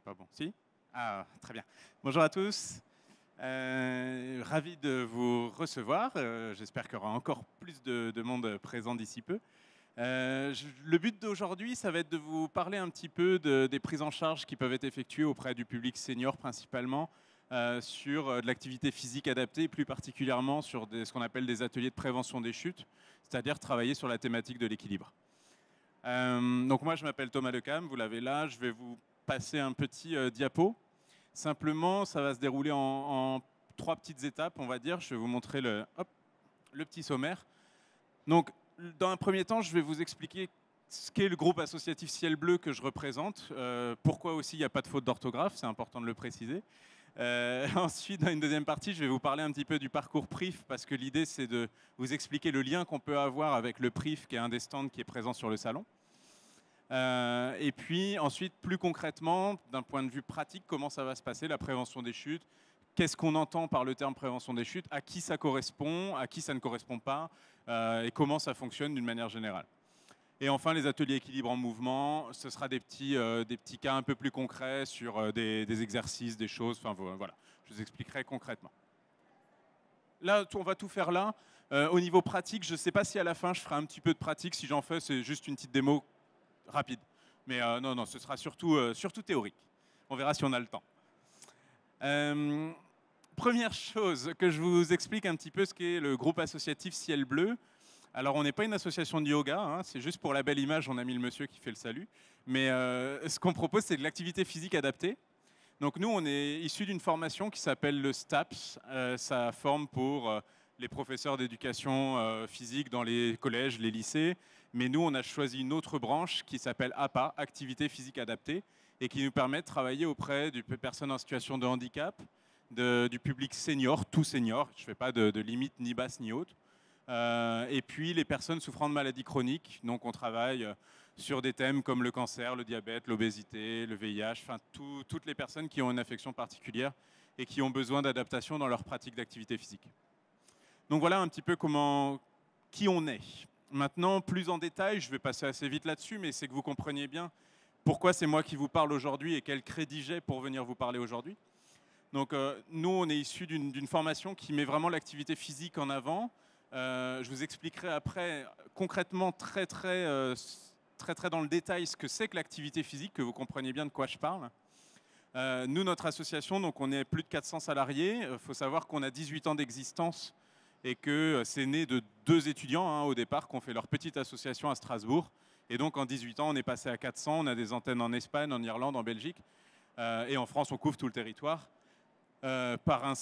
pas bon. Si? Ah, très bien. Bonjour à tous. Ravi de vous recevoir. J'espère qu'il y aura encore plus de monde présent d'ici peu. Le but d'aujourd'hui, ça va être de vous parler un petit peu des prises en charge qui peuvent être effectuées auprès du public senior principalement sur de l'activité physique adaptée, et plus particulièrement sur ce qu'on appelle des ateliers de prévention des chutes, c'est-à-dire travailler sur la thématique de l'équilibre. Donc moi, je m'appelle Thomas Lecam, vous l'avez là. Je vais vous passer un petit diapo. Simplement, ça va se dérouler en trois petites étapes, on va dire. Je vais vous montrer le petit sommaire. Donc, dans un premier temps, je vais vous expliquer ce qu'est le groupe associatif Ciel Bleu que je représente, pourquoi aussi il n'y a pas de faute d'orthographe, c'est important de le préciser. Ensuite, dans une deuxième partie, je vais vous parler un petit peu du parcours PRIF, parce que l'idée, c'est de vous expliquer le lien qu'on peut avoir avec le PRIF, qui est un des stands qui est présent sur le salon. Et puis ensuite, plus concrètement, d'un point de vue pratique, comment ça va se passer, la prévention des chutes, qu'est-ce qu'on entend par le terme prévention des chutes, à qui ça correspond, à qui ça ne correspond pas, et comment ça fonctionne d'une manière générale. Et enfin, les ateliers équilibre en mouvement, ce sera des petits cas un peu plus concrets sur des exercices, des choses, enfin voilà, je vous expliquerai concrètement. Là, on va tout faire là. Au niveau pratique, je ne sais pas si à la fin je ferai un petit peu de pratique, si j'en fais, c'est juste une petite démo rapide. Mais non, ce sera surtout théorique. On verra si on a le temps. Première chose, que je vous explique un petit peu ce qu'est le groupe associatif Ciel Bleu. Alors, on n'est pas une association de yoga, hein, c'est juste pour la belle image, on a mis le monsieur qui fait le salut. Mais ce qu'on propose, c'est de l'activité physique adaptée. Donc nous, on est issu d'une formation qui s'appelle le STAPS. Ça forme pour les professeurs d'éducation physique dans les collèges, les lycées. Mais nous, on a choisi une autre branche qui s'appelle APA, Activité physique adaptée, et qui nous permet de travailler auprès des personnes en situation de handicap, du public senior, tout senior. Je ne fais pas de limite ni basse ni haute. Et puis les personnes souffrant de maladies chroniques. Donc on travaille sur des thèmes comme le cancer, le diabète, l'obésité, le VIH, enfin toutes les personnes qui ont une affection particulière et qui ont besoin d'adaptation dans leur pratique d'activité physique. Donc voilà un petit peu qui on est. Maintenant, plus en détail, je vais passer assez vite là-dessus, mais c'est que vous compreniez bien pourquoi c'est moi qui vous parle aujourd'hui et quel crédit j'ai pour venir vous parler aujourd'hui. Donc nous, on est issus d'une formation qui met vraiment l'activité physique en avant. Je vous expliquerai après concrètement très dans le détail ce que c'est que l'activité physique, que vous compreniez bien de quoi je parle. Nous, notre association, donc on est plus de 400 salariés. Il faut savoir qu'on a 18 ans d'existence et que c'est né de 2 étudiants hein, au départ qui ont fait leur petite association à Strasbourg. Et donc en 18 ans, on est passé à 400. On a des antennes en Espagne, en Irlande, en Belgique. Et en France, on couvre tout le territoire. Par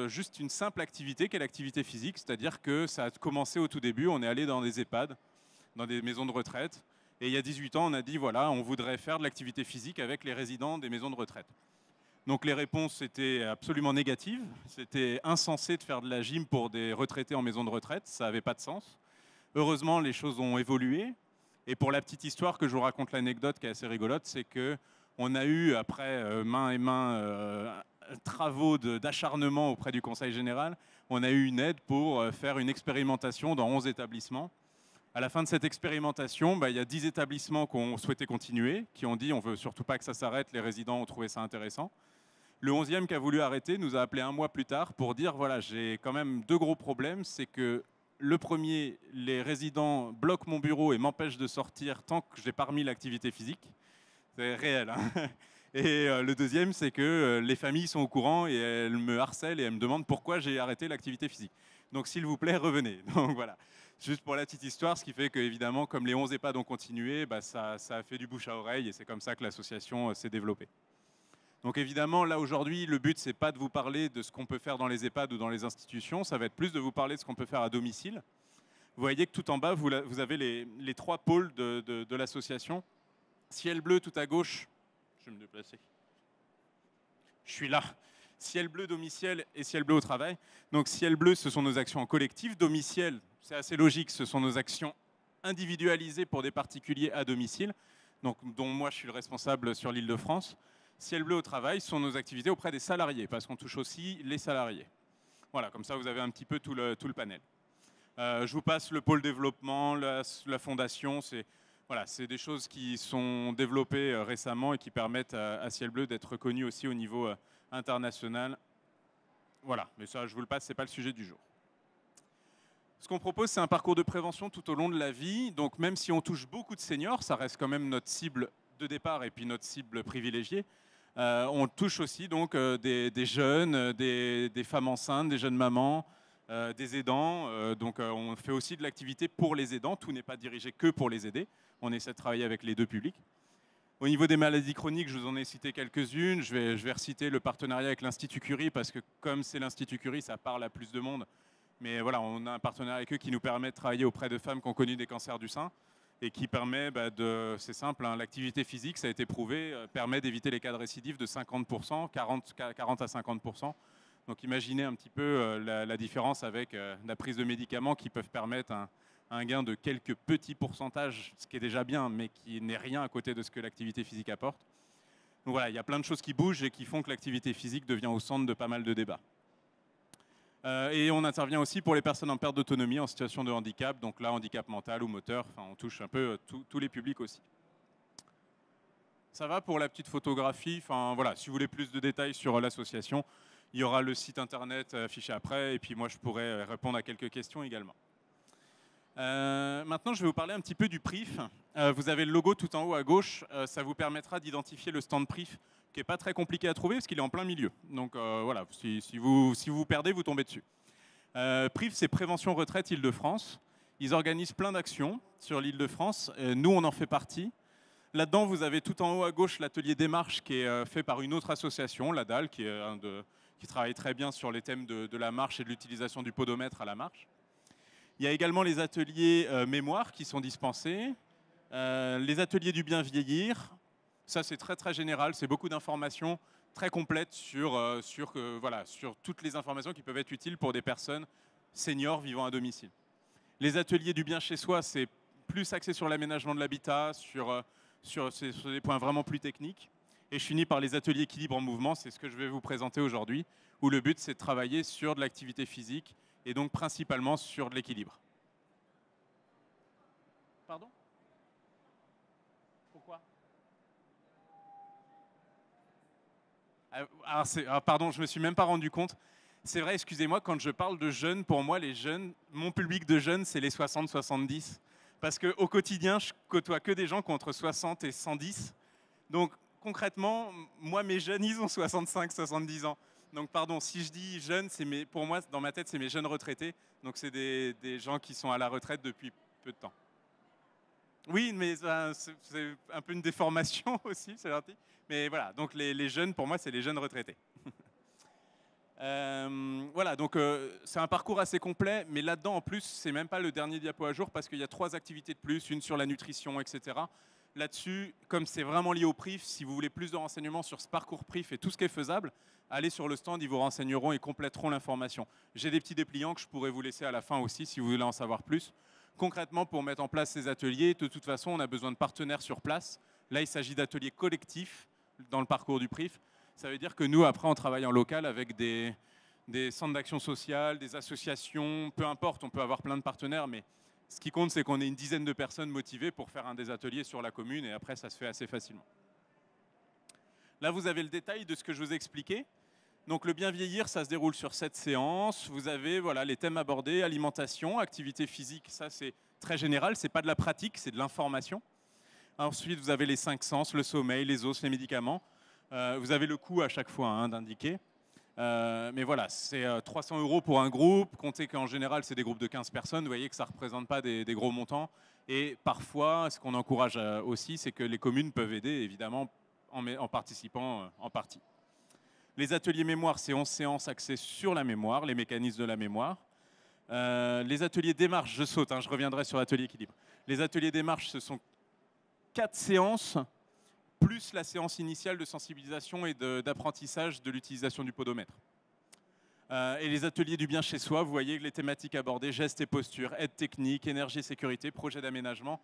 juste une simple activité qui est l'activité physique, c'est-à-dire que ça a commencé au tout début, on est allé dans des EHPAD, dans des maisons de retraite, et il y a 18 ans, on a dit voilà, on voudrait faire de l'activité physique avec les résidents des maisons de retraite. Donc les réponses étaient absolument négatives, c'était insensé de faire de la gym pour des retraités en maison de retraite, ça n'avait pas de sens. Heureusement, les choses ont évolué, et pour la petite histoire que je vous raconte l'anecdote qui est assez rigolote, c'est que on a eu, après main et main, travaux d'acharnement auprès du Conseil général, on a eu une aide pour faire une expérimentation dans 11 établissements. À la fin de cette expérimentation, il y a 10 établissements qui ont souhaité continuer, qui ont dit on ne veut surtout pas que ça s'arrête, les résidents ont trouvé ça intéressant. Le 11e qui a voulu arrêter nous a appelé un mois plus tard pour dire voilà, j'ai quand même 2 gros problèmes, c'est que le premier, les résidents bloquent mon bureau et m'empêchent de sortir tant que je n'ai pas remis l'activité physique. C'est réel. Hein. Et le deuxième, c'est que les familles sont au courant et elles me harcèlent et elles me demandent pourquoi j'ai arrêté l'activité physique. Donc s'il vous plaît, revenez. Donc voilà, juste pour la petite histoire, ce qui fait qu'évidemment, comme les 11 EHPAD ont continué, ça a fait du bouche à oreille et c'est comme ça que l'association s'est développée. Donc évidemment, là aujourd'hui, le but, c'est pas de vous parler de ce qu'on peut faire dans les EHPAD ou dans les institutions, ça va être plus de vous parler de ce qu'on peut faire à domicile. Vous voyez que tout en bas, vous avez les 3 pôles de l'association. Ciel bleu tout à gauche, je vais me déplacer. Je suis là. Ciel bleu, domicile et ciel bleu au travail. Donc ciel bleu, ce sont nos actions en collectif. Domicile, c'est assez logique, ce sont nos actions individualisées pour des particuliers à domicile, donc, dont moi je suis le responsable sur l'Île-de-France. Ciel bleu au travail sont nos activités auprès des salariés, parce qu'on touche aussi les salariés. Voilà, comme ça vous avez un petit peu tout le panel. Je vous passe le pôle développement, la fondation, c'est Voilà, c'est des choses qui sont développées récemment et qui permettent à Ciel Bleu d'être reconnu aussi au niveau international. Voilà, mais ça, je vous le passe, ce n'est pas le sujet du jour. Ce qu'on propose, c'est un parcours de prévention tout au long de la vie. Donc même si on touche beaucoup de seniors, ça reste quand même notre cible de départ et puis notre cible privilégiée. On touche aussi donc des jeunes, des femmes enceintes, des jeunes mamans, des aidants. Donc on fait aussi de l'activité pour les aidants. Tout n'est pas dirigé que pour les aider. On essaie de travailler avec les deux publics. Au niveau des maladies chroniques, je vous en ai cité quelques-unes. Je vais reciter le partenariat avec l'Institut Curie parce que comme c'est l'Institut Curie, ça parle à plus de monde. Mais voilà, on a un partenariat avec eux qui nous permet de travailler auprès de femmes qui ont connu des cancers du sein et qui permet c'est simple, hein, l'activité physique, ça a été prouvé, permet d'éviter les cas de récidive de 50%, 40 à 50%. Donc imaginez un petit peu la différence avec la prise de médicaments qui peuvent permettre un gain de quelques petits pourcentages, ce qui est déjà bien, mais qui n'est rien à côté de ce que l'activité physique apporte. Donc voilà, il y a plein de choses qui bougent et qui font que l'activité physique devient au centre de pas mal de débats. Et on intervient aussi pour les personnes en perte d'autonomie, en situation de handicap, donc là, handicap mental ou moteur, enfin, on touche un peu tous les publics aussi. Ça va pour la petite photographie, enfin voilà, si vous voulez plus de détails sur l'association, il y aura le site internet affiché après, et puis moi je pourrai répondre à quelques questions également. Maintenant, je vais vous parler un petit peu du PRIF. Vous avez le logo tout en haut à gauche, ça vous permettra d'identifier le stand PRIF, qui n'est pas très compliqué à trouver parce qu'il est en plein milieu. Donc voilà, si vous perdez, vous tombez dessus. PRIF, c'est Prévention Retraite Île-de-France. Ils organisent plein d'actions sur l'Île-de-France. Nous, on en fait partie. Là-dedans, vous avez tout en haut à gauche l'atelier Démarche qui est fait par une autre association, la DAL, qui travaille très bien sur les thèmes de la marche et de l'utilisation du podomètre à la marche. Il y a également les ateliers mémoire qui sont dispensés, les ateliers du bien vieillir. Ça, c'est très très général, c'est beaucoup d'informations très complètes sur toutes les informations qui peuvent être utiles pour des personnes seniors vivant à domicile. Les ateliers du bien chez soi, c'est plus axé sur l'aménagement de l'habitat, sur des points vraiment plus techniques. Et je finis par les ateliers équilibre en mouvement, c'est ce que je vais vous présenter aujourd'hui, où le but c'est de travailler sur de l'activité physique et donc principalement sur de l'équilibre. Pardon ? Pourquoi ? Pardon, je ne me suis même pas rendu compte. C'est vrai, excusez-moi, quand je parle de jeunes, pour moi, les jeunes, mon public de jeunes, c'est les 60-70. Parce qu'au quotidien, je côtoie que des gens qui ont entre 60 et 110. Donc concrètement, moi, mes jeunes, ils ont 65-70 ans. Donc pardon, si je dis jeunes, pour moi, dans ma tête, c'est mes jeunes retraités. Donc c'est des gens qui sont à la retraite depuis peu de temps. Oui, mais c'est un peu une déformation aussi, c'est gentil. Mais voilà, donc les jeunes, pour moi, c'est les jeunes retraités. Voilà, donc c'est un parcours assez complet, mais là-dedans, en plus, c'est même pas le dernier diapo à jour parce qu'il y a 3 activités de plus, une sur la nutrition, etc. Là-dessus, comme c'est vraiment lié au PRIF, si vous voulez plus de renseignements sur ce parcours PRIF et tout ce qui est faisable, allez sur le stand, ils vous renseigneront et compléteront l'information. J'ai des petits dépliants que je pourrais vous laisser à la fin aussi si vous voulez en savoir plus. Concrètement, pour mettre en place ces ateliers, de toute façon, on a besoin de partenaires sur place. Là, il s'agit d'ateliers collectifs dans le parcours du PRIF. Ça veut dire que nous, après, on travaille en local avec des centres d'action sociale, des associations, peu importe, on peut avoir plein de partenaires, mais ce qui compte, c'est qu'on ait une dizaine de personnes motivées pour faire un des ateliers sur la commune, et après, ça se fait assez facilement. Là, vous avez le détail de ce que je vous ai expliqué. Donc, le bien vieillir, ça se déroule sur 7 séances. Vous avez les thèmes abordés, alimentation, activité physique, ça c'est très général, c'est pas de la pratique, c'est de l'information. Ensuite, vous avez les 5 sens, le sommeil, les os, les médicaments. Vous avez le coût à chaque fois d'indiquer. Mais voilà, c'est 300 € pour un groupe. Comptez qu'en général, c'est des groupes de 15 personnes. Vous voyez que ça ne représente pas des gros montants. Et parfois, ce qu'on encourage aussi, c'est que les communes peuvent aider, évidemment, en participant en partie. Les ateliers mémoire, c'est 11 séances axées sur la mémoire, les mécanismes de la mémoire. Les ateliers démarche, je saute, je reviendrai sur l'atelier équilibre. Les ateliers démarche, ce sont 4 séances, plus la séance initiale de sensibilisation et d'apprentissage de l'utilisation du podomètre. Et les ateliers du bien chez soi, vous voyez que les thématiques abordées, gestes et postures, aide technique, énergie et sécurité, projet d'aménagement,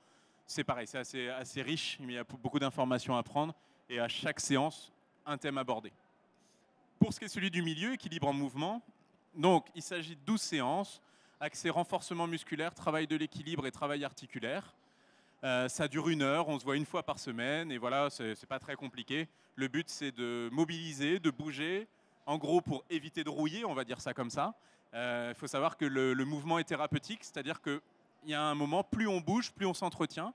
c'est pareil, c'est assez riche, il y a beaucoup d'informations à prendre, et à chaque séance, un thème abordé. Pour ce qui est celui du milieu, équilibre en mouvement, donc il s'agit de 12 séances, axées renforcement musculaire, travail de l'équilibre et travail articulaire. Ça dure 1 heure, on se voit 1 fois par semaine et voilà, c'est pas très compliqué. Le but, c'est de mobiliser, de bouger, en gros pour éviter de rouiller, on va dire ça comme ça. Il faut savoir que le mouvement est thérapeutique, c'est-à-dire qu'il y a un moment, plus on bouge, plus on s'entretient.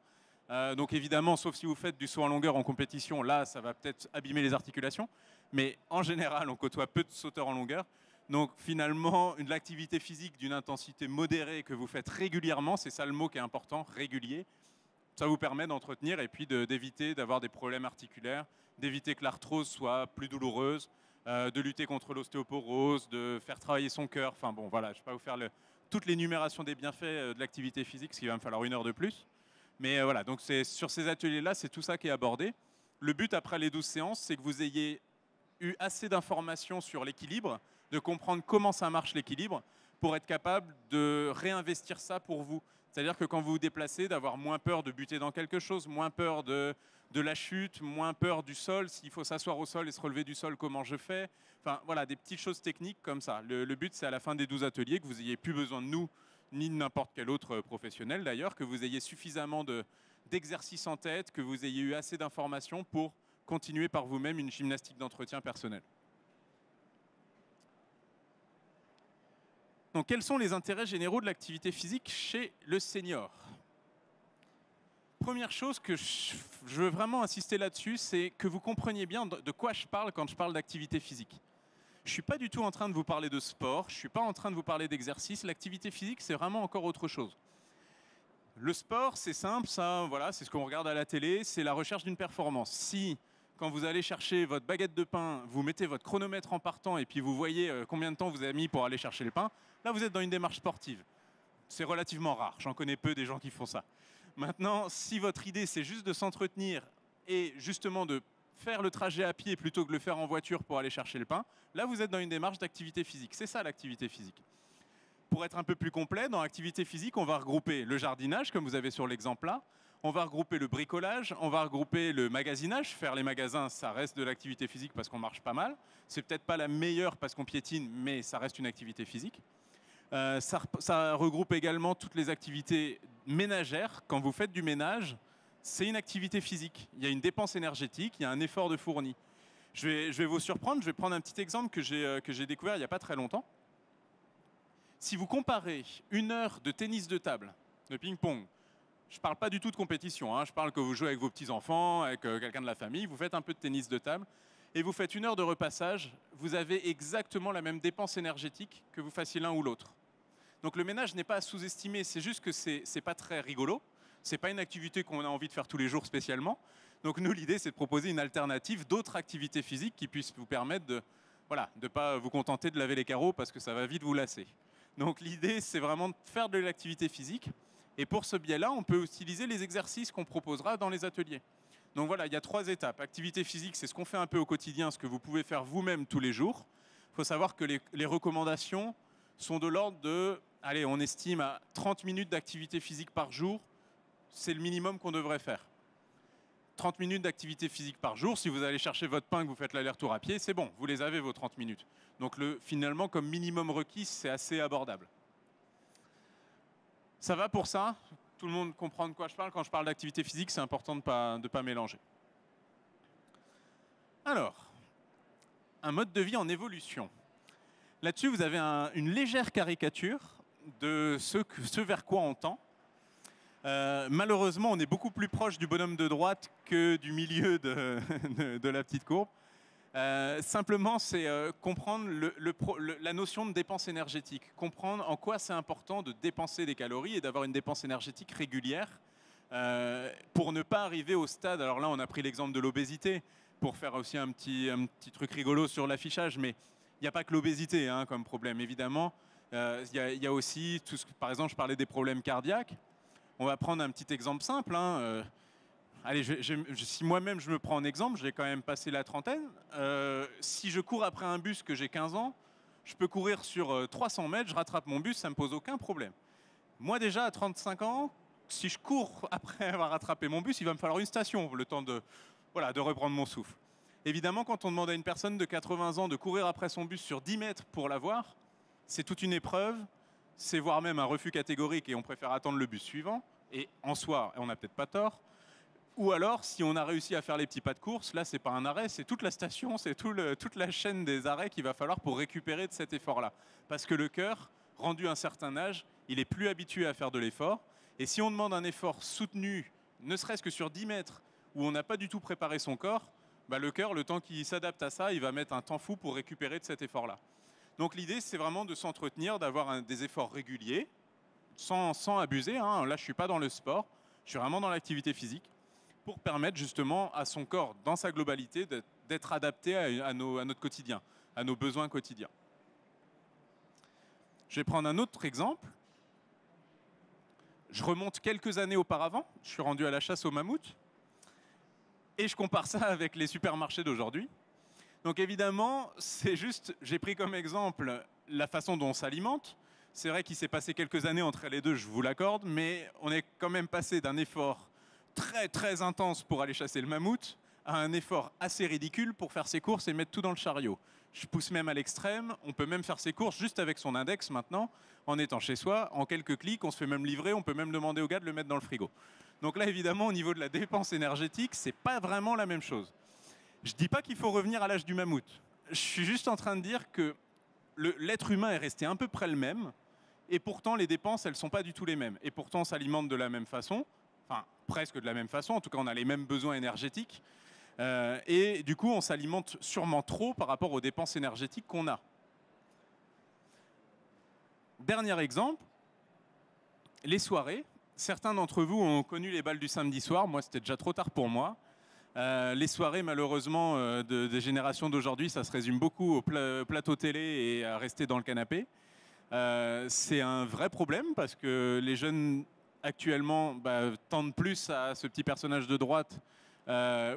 Donc évidemment, sauf si vous faites du saut en longueur en compétition, là, ça va peut-être abîmer les articulations. Mais en général, on côtoie peu de sauteurs en longueur. Donc finalement, l'activité physique d'une intensité modérée que vous faites régulièrement, c'est ça le mot qui est important, régulier, ça vous permet d'entretenir et puis d'éviter d'avoir des problèmes articulaires, d'éviter que l'arthrose soit plus douloureuse, de lutter contre l'ostéoporose, de faire travailler son cœur. Enfin bon, voilà, je ne vais pas vous faire toute l'énumération des bienfaits de l'activité physique, parce qu'il va me falloir 1 heure de plus. Mais voilà, donc sur ces ateliers-là, c'est tout ça qui est abordé. Le but après les 12 séances, c'est que vous ayez eu assez d'informations sur l'équilibre, de comprendre comment ça marche l'équilibre, pour être capable de réinvestir ça pour vous. C'est-à-dire que quand vous vous déplacez, d'avoir moins peur de buter dans quelque chose, moins peur de la chute, moins peur du sol, s'il faut s'asseoir au sol et se relever du sol, comment je fais. Enfin voilà, des petites choses techniques comme ça. Le but, c'est à la fin des 12 ateliers que vous n'ayez plus besoin de nous, ni de n'importe quel autre professionnel d'ailleurs, que vous ayez suffisamment d'exercices en tête, que vous ayez eu assez d'informations pour continuer par vous-même une gymnastique d'entretien personnel. Donc, quels sont les intérêts généraux de l'activité physique chez le senior? Première chose que je veux vraiment insister là-dessus, c'est que vous compreniez bien de quoi je parle quand je parle d'activité physique. Je ne suis pas du tout en train de vous parler de sport, je ne suis pas en train de vous parler d'exercice. L'activité physique, c'est vraiment encore autre chose. Le sport, c'est simple, ça, voilà, c'est ce qu'on regarde à la télé, c'est la recherche d'une performance. Si, quand vous allez chercher votre baguette de pain, vous mettez votre chronomètre en partant et puis vous voyez combien de temps vous avez mis pour aller chercher le pain, là, vous êtes dans une démarche sportive. C'est relativement rare, j'en connais peu des gens qui font ça. Maintenant, si votre idée, c'est juste de s'entretenir et justement de faire le trajet à pied plutôt que de le faire en voiture pour aller chercher le pain, là, vous êtes dans une démarche d'activité physique. C'est ça, l'activité physique. Pour être un peu plus complet, dans l'activité physique, on va regrouper le jardinage, comme vous avez sur l'exemple là, on va regrouper le bricolage, on va regrouper le magasinage. Faire les magasins, ça reste de l'activité physique parce qu'on marche pas mal. C'est peut-être pas la meilleure parce qu'on piétine, mais ça reste une activité physique. Ça regroupe également toutes les activités ménagères. Quand vous faites du ménage, c'est une activité physique. Il y a une dépense énergétique, il y a un effort de fourni. Je vais vous surprendre, je vais prendre un petit exemple que j'ai découvert il n'y a pas très longtemps. Si vous comparez 1 heure de tennis de table, de ping-pong, je ne parle pas du tout de compétition, hein, je parle que vous jouez avec vos petits-enfants, avec quelqu'un de la famille, vous faites un peu de tennis de table, et vous faites 1 heure de repassage, vous avez exactement la même dépense énergétique que vous fassiez l'un ou l'autre. Donc le ménage n'est pas à sous-estimer, c'est juste que c'est pas très rigolo, c'est pas une activité qu'on a envie de faire tous les jours spécialement. Donc nous, l'idée, c'est de proposer une alternative, d'autres activités physiques qui puissent vous permettre de ne pas vous contenter de laver les carreaux parce que ça va vite vous lasser. Donc l'idée, c'est vraiment de faire de l'activité physique. Et pour ce biais-là, on peut utiliser les exercices qu'on proposera dans les ateliers. Donc voilà, il y a 3 étapes. Activité physique, c'est ce qu'on fait un peu au quotidien, ce que vous pouvez faire vous-même tous les jours. Il faut savoir que les recommandations sont de l'ordre de, allez, on estime à 30 minutes d'activité physique par jour, c'est le minimum qu'on devrait faire. 30 minutes d'activité physique par jour, si vous allez chercher votre pain, que vous faites l'aller-retour à pied, c'est bon, vous les avez vos 30 minutes. Donc finalement, comme minimum requis, c'est assez abordable. Ça va pour ça? Tout le monde comprend de quoi je parle? Quand je parle d'activité physique, c'est important de ne pas mélanger. Alors, un mode de vie en évolution. Là-dessus, vous avez une légère caricature de ce vers quoi on tend. Malheureusement, on est beaucoup plus proche du bonhomme de droite que du milieu de la petite courbe. Simplement, c'est comprendre la notion de dépense énergétique, comprendre en quoi c'est important de dépenser des calories et d'avoir une dépense énergétique régulière pour ne pas arriver au stade. Alors là, on a pris l'exemple de l'obésité pour faire aussi un petit truc rigolo sur l'affichage, mais il n'y a pas que l'obésité hein, comme problème, évidemment. Il y a aussi, par exemple, je parlais des problèmes cardiaques. On va prendre un petit exemple simple. Allez, si moi-même je me prends en exemple, j'ai quand même passé la trentaine. Si je cours après un bus que j'ai 15 ans, je peux courir sur 300 mètres, je rattrape mon bus, ça ne me pose aucun problème. Moi déjà, à 35 ans, si je cours après avoir rattrapé mon bus, il va me falloir une station, le temps de reprendre mon souffle. Évidemment, quand on demande à une personne de 80 ans de courir après son bus sur 10 mètres pour l'avoir, c'est toute une épreuve, c'est voire même un refus catégorique et on préfère attendre le bus suivant. Et en soi, on n'a peut-être pas tort. Ou alors, si on a réussi à faire les petits pas de course, là, c'est pas un arrêt, c'est toute la station, c'est toute la chaîne des arrêts qu'il va falloir pour récupérer de cet effort-là. Parce que le cœur, rendu à un certain âge, il est plus habitué à faire de l'effort. Et si on demande un effort soutenu, ne serait-ce que sur 10 mètres, où on n'a pas du tout préparé son corps, bah, le cœur, le temps qu'il s'adapte à ça, il va mettre un temps fou pour récupérer de cet effort-là. Donc l'idée, c'est vraiment de s'entretenir, d'avoir des efforts réguliers, sans abuser. Hein. Là, je ne suis pas dans le sport, je suis vraiment dans l'activité physique, pour permettre justement à son corps, dans sa globalité, d'être adapté à notre quotidien, à nos besoins quotidiens. Je vais prendre un autre exemple. Je remonte quelques années auparavant, je suis rendu à la chasse au mammouth, et je compare ça avec les supermarchés d'aujourd'hui. Donc évidemment, c'est juste, j'ai pris comme exemple la façon dont on s'alimente. C'est vrai qu'il s'est passé quelques années entre les deux, je vous l'accorde, mais on est quand même passé d'un effort très intense pour aller chasser le mammouth à un effort assez ridicule pour faire ses courses et mettre tout dans le chariot. Je pousse même à l'extrême, on peut même faire ses courses juste avec son index maintenant, en étant chez soi, en quelques clics, on se fait même livrer, on peut même demander au gars de le mettre dans le frigo. Donc là, évidemment, au niveau de la dépense énergétique, c'est pas vraiment la même chose. Je dis pas qu'il faut revenir à l'âge du mammouth. Je suis juste en train de dire que l'être humain est resté à peu près le même, et pourtant les dépenses, elles sont pas du tout les mêmes. Et pourtant, on s'alimente de la même façon, enfin presque de la même façon, en tout cas on a les mêmes besoins énergétiques, et du coup on s'alimente sûrement trop par rapport aux dépenses énergétiques qu'on a. Dernier exemple, les soirées. Certains d'entre vous ont connu les balles du samedi soir, moi c'était déjà trop tard pour moi. Les soirées malheureusement des générations d'aujourd'hui, ça se résume beaucoup au plateau télé et à rester dans le canapé. C'est un vrai problème parce que les jeunes actuellement tendent plus à ce petit personnage de droite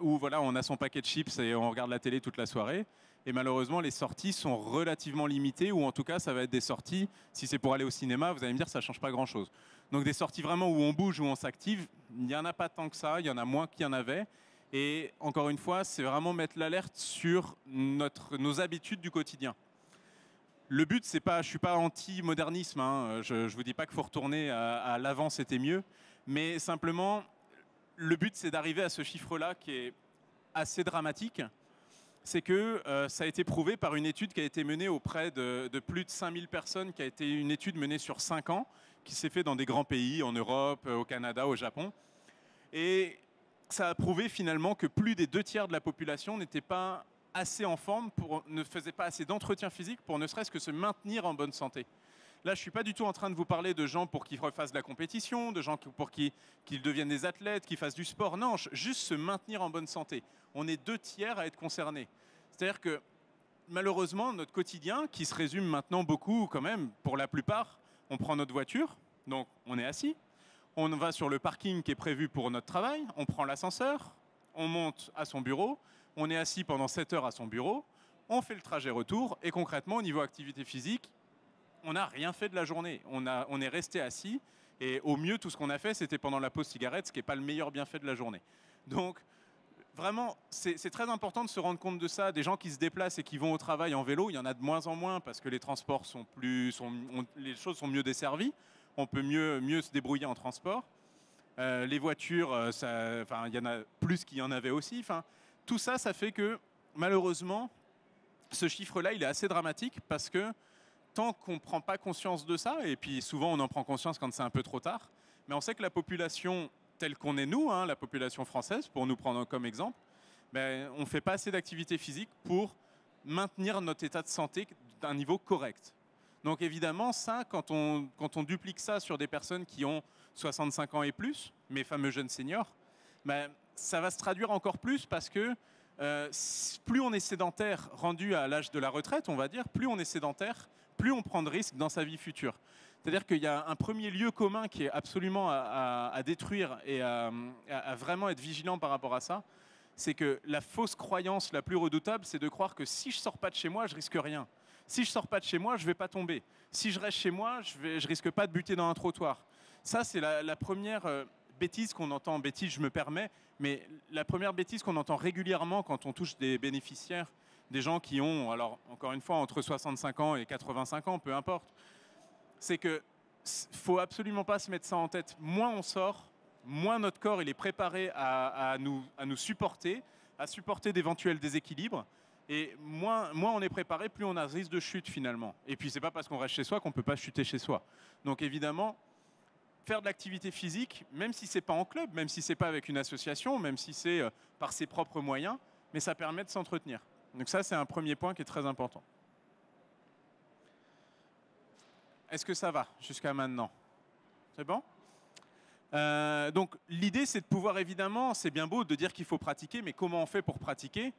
où voilà, on a son paquet de chips et on regarde la télé toute la soirée. Et malheureusement, les sorties sont relativement limitées, ou en tout cas, ça va être des sorties, si c'est pour aller au cinéma, vous allez me dire, ça ne change pas grand-chose. Donc des sorties vraiment où on bouge, où on s'active, il n'y en a pas tant que ça, il y en a moins qu'il y en avait. Et encore une fois, c'est vraiment mettre l'alerte sur nos habitudes du quotidien. Le but, c'est pas, je suis pas anti-modernisme, hein. Je vous dis pas qu'il faut retourner à l'avant, c'était mieux, mais simplement, le but, c'est d'arriver à ce chiffre-là qui est assez dramatique. C'est que ça a été prouvé par une étude qui a été menée auprès de plus de 5000 personnes, qui a été une étude menée sur 5 ans, qui s'est faite dans des grands pays, en Europe, au Canada, au Japon. Et ça a prouvé finalement que plus des 2 tiers de la population n'était pas assez en forme, ne faisait pas assez d'entretien physique pour ne serait-ce que se maintenir en bonne santé. Là, je ne suis pas du tout en train de vous parler de gens pour qu'ils refassent de la compétition, de gens pour qu'ils deviennent des athlètes, qu'ils fassent du sport. Non, juste se maintenir en bonne santé. On est 2 tiers à être concernés. C'est-à-dire que malheureusement, notre quotidien, qui se résume maintenant beaucoup quand même, pour la plupart, on prend notre voiture, donc on est assis, on va sur le parking qui est prévu pour notre travail, on prend l'ascenseur, on monte à son bureau, on est assis pendant 7 heures à son bureau, on fait le trajet retour, et concrètement, au niveau activité physique, on n'a rien fait de la journée. On est resté assis, et au mieux, tout ce qu'on a fait, c'était pendant la pause cigarette, ce qui n'est pas le meilleur bienfait de la journée. Donc, vraiment, c'est très important de se rendre compte de ça. Des gens qui se déplacent et qui vont au travail en vélo, il y en a de moins en moins parce que les transports sont les choses sont mieux desservies. On peut mieux se débrouiller en transport. Les voitures, il y en a plus qu'il y en avait aussi. Enfin, tout ça, ça fait que malheureusement, ce chiffre-là, il est assez dramatique parce que tant qu'on ne prend pas conscience de ça, et puis souvent on en prend conscience quand c'est un peu trop tard, mais on sait que la population telle qu'on est nous, hein, la population française, pour nous prendre comme exemple, on ne fait pas assez d'activité physique pour maintenir notre état de santé d'un niveau correct. Donc évidemment, ça, quand on duplique ça sur des personnes qui ont 65 ans et plus, mes fameux jeunes seniors, ça va se traduire encore plus parce que plus on est sédentaire rendu à l'âge de la retraite, on va dire, plus on est sédentaire, plus on prend de risques dans sa vie future. C'est-à-dire qu'il y a un premier lieu commun qui est absolument à détruire et à vraiment être vigilant par rapport à ça. C'est que la fausse croyance la plus redoutable, c'est de croire que si je ne sors pas de chez moi, je risque rien. Si je ne sors pas de chez moi, je ne vais pas tomber. Si je reste chez moi, je risque pas de buter dans un trottoir. Ça, c'est la première bêtise qu'on entend. Bêtise, je me permets, mais la première bêtise qu'on entend régulièrement quand on touche des bénéficiaires, des gens qui ont, alors encore une fois, entre 65 ans et 85 ans, peu importe, c'est que faut absolument pas se mettre ça en tête. Moins on sort, moins notre corps il est préparé à nous supporter, à supporter d'éventuels déséquilibres. Et moins on est préparé, plus on a ce risque de chute finalement. Et puis c'est pas parce qu'on reste chez soi qu'on peut pas chuter chez soi. Donc évidemment, faire de l'activité physique, même si c'est pas en club, même si c'est pas avec une association, même si c'est par ses propres moyens, mais ça permet de s'entretenir. Donc ça c'est un premier point qui est très important. Est-ce que ça va jusqu'à maintenant? C'est bon? Donc l'idée c'est de pouvoir évidemment, c'est bien beau de dire qu'il faut pratiquer, mais comment on fait pour pratiquer?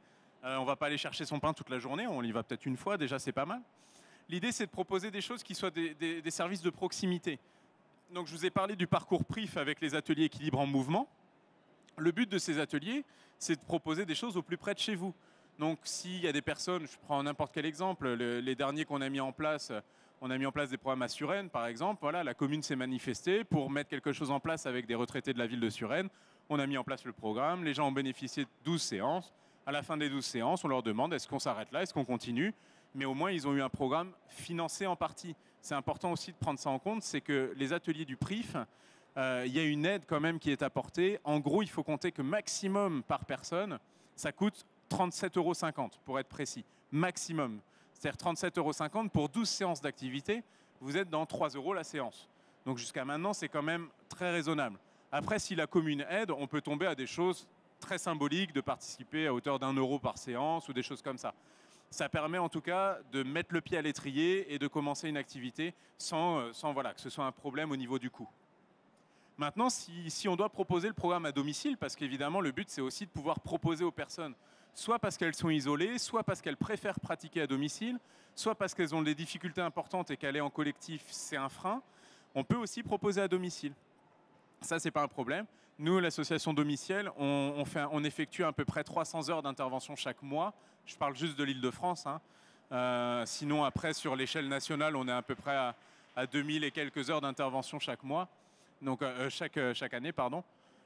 On ne va pas aller chercher son pain toute la journée, on y va peut-être une fois, déjà c'est pas mal. L'idée c'est de proposer des choses qui soient des services de proximité. Donc je vous ai parlé du parcours PRIF avec les ateliers équilibre en mouvement. Le but de ces ateliers, c'est de proposer des choses au plus près de chez vous. Donc s'il y a des personnes, je prends n'importe quel exemple, les derniers qu'on a mis en place, on a mis en place des programmes à Suresnes, par exemple. Voilà, la commune s'est manifestée pour mettre quelque chose en place avec des retraités de la ville de Suresnes. On a mis en place le programme, les gens ont bénéficié de 12 séances. À la fin des 12 séances, on leur demande est-ce qu'on s'arrête là, est-ce qu'on continue? Mais au moins, ils ont eu un programme financé en partie. C'est important aussi de prendre ça en compte, c'est que les ateliers du PRIF, il y a une aide quand même qui est apportée. En gros, il faut compter que maximum par personne, ça coûte 37,50 € pour être précis. Maximum. C'est-à-dire 37,50 € pour 12 séances d'activité, vous êtes dans 3 € la séance. Donc jusqu'à maintenant, c'est quand même très raisonnable. Après, si la commune aide, on peut tomber à des choses très symboliques, de participer à hauteur d'1 € par séance ou des choses comme ça. Ça permet en tout cas de mettre le pied à l'étrier et de commencer une activité sans voilà, que ce soit un problème au niveau du coût. Maintenant, si on doit proposer le programme à domicile, parce qu'évidemment le but c'est aussi de pouvoir proposer aux personnes, soit parce qu'elles sont isolées, soit parce qu'elles préfèrent pratiquer à domicile, soit parce qu'elles ont des difficultés importantes et qu'aller en collectif c'est un frein, on peut aussi proposer à domicile. Ça, c'est pas un problème. Nous, l'association Domiciel, on effectue à peu près 300 heures d'intervention chaque mois. Je parle juste de l'Île-de-France. Sinon, après, sur l'échelle nationale, on est à peu près à 2000 et quelques heures d'intervention chaque mois. Donc, chaque année, pardon.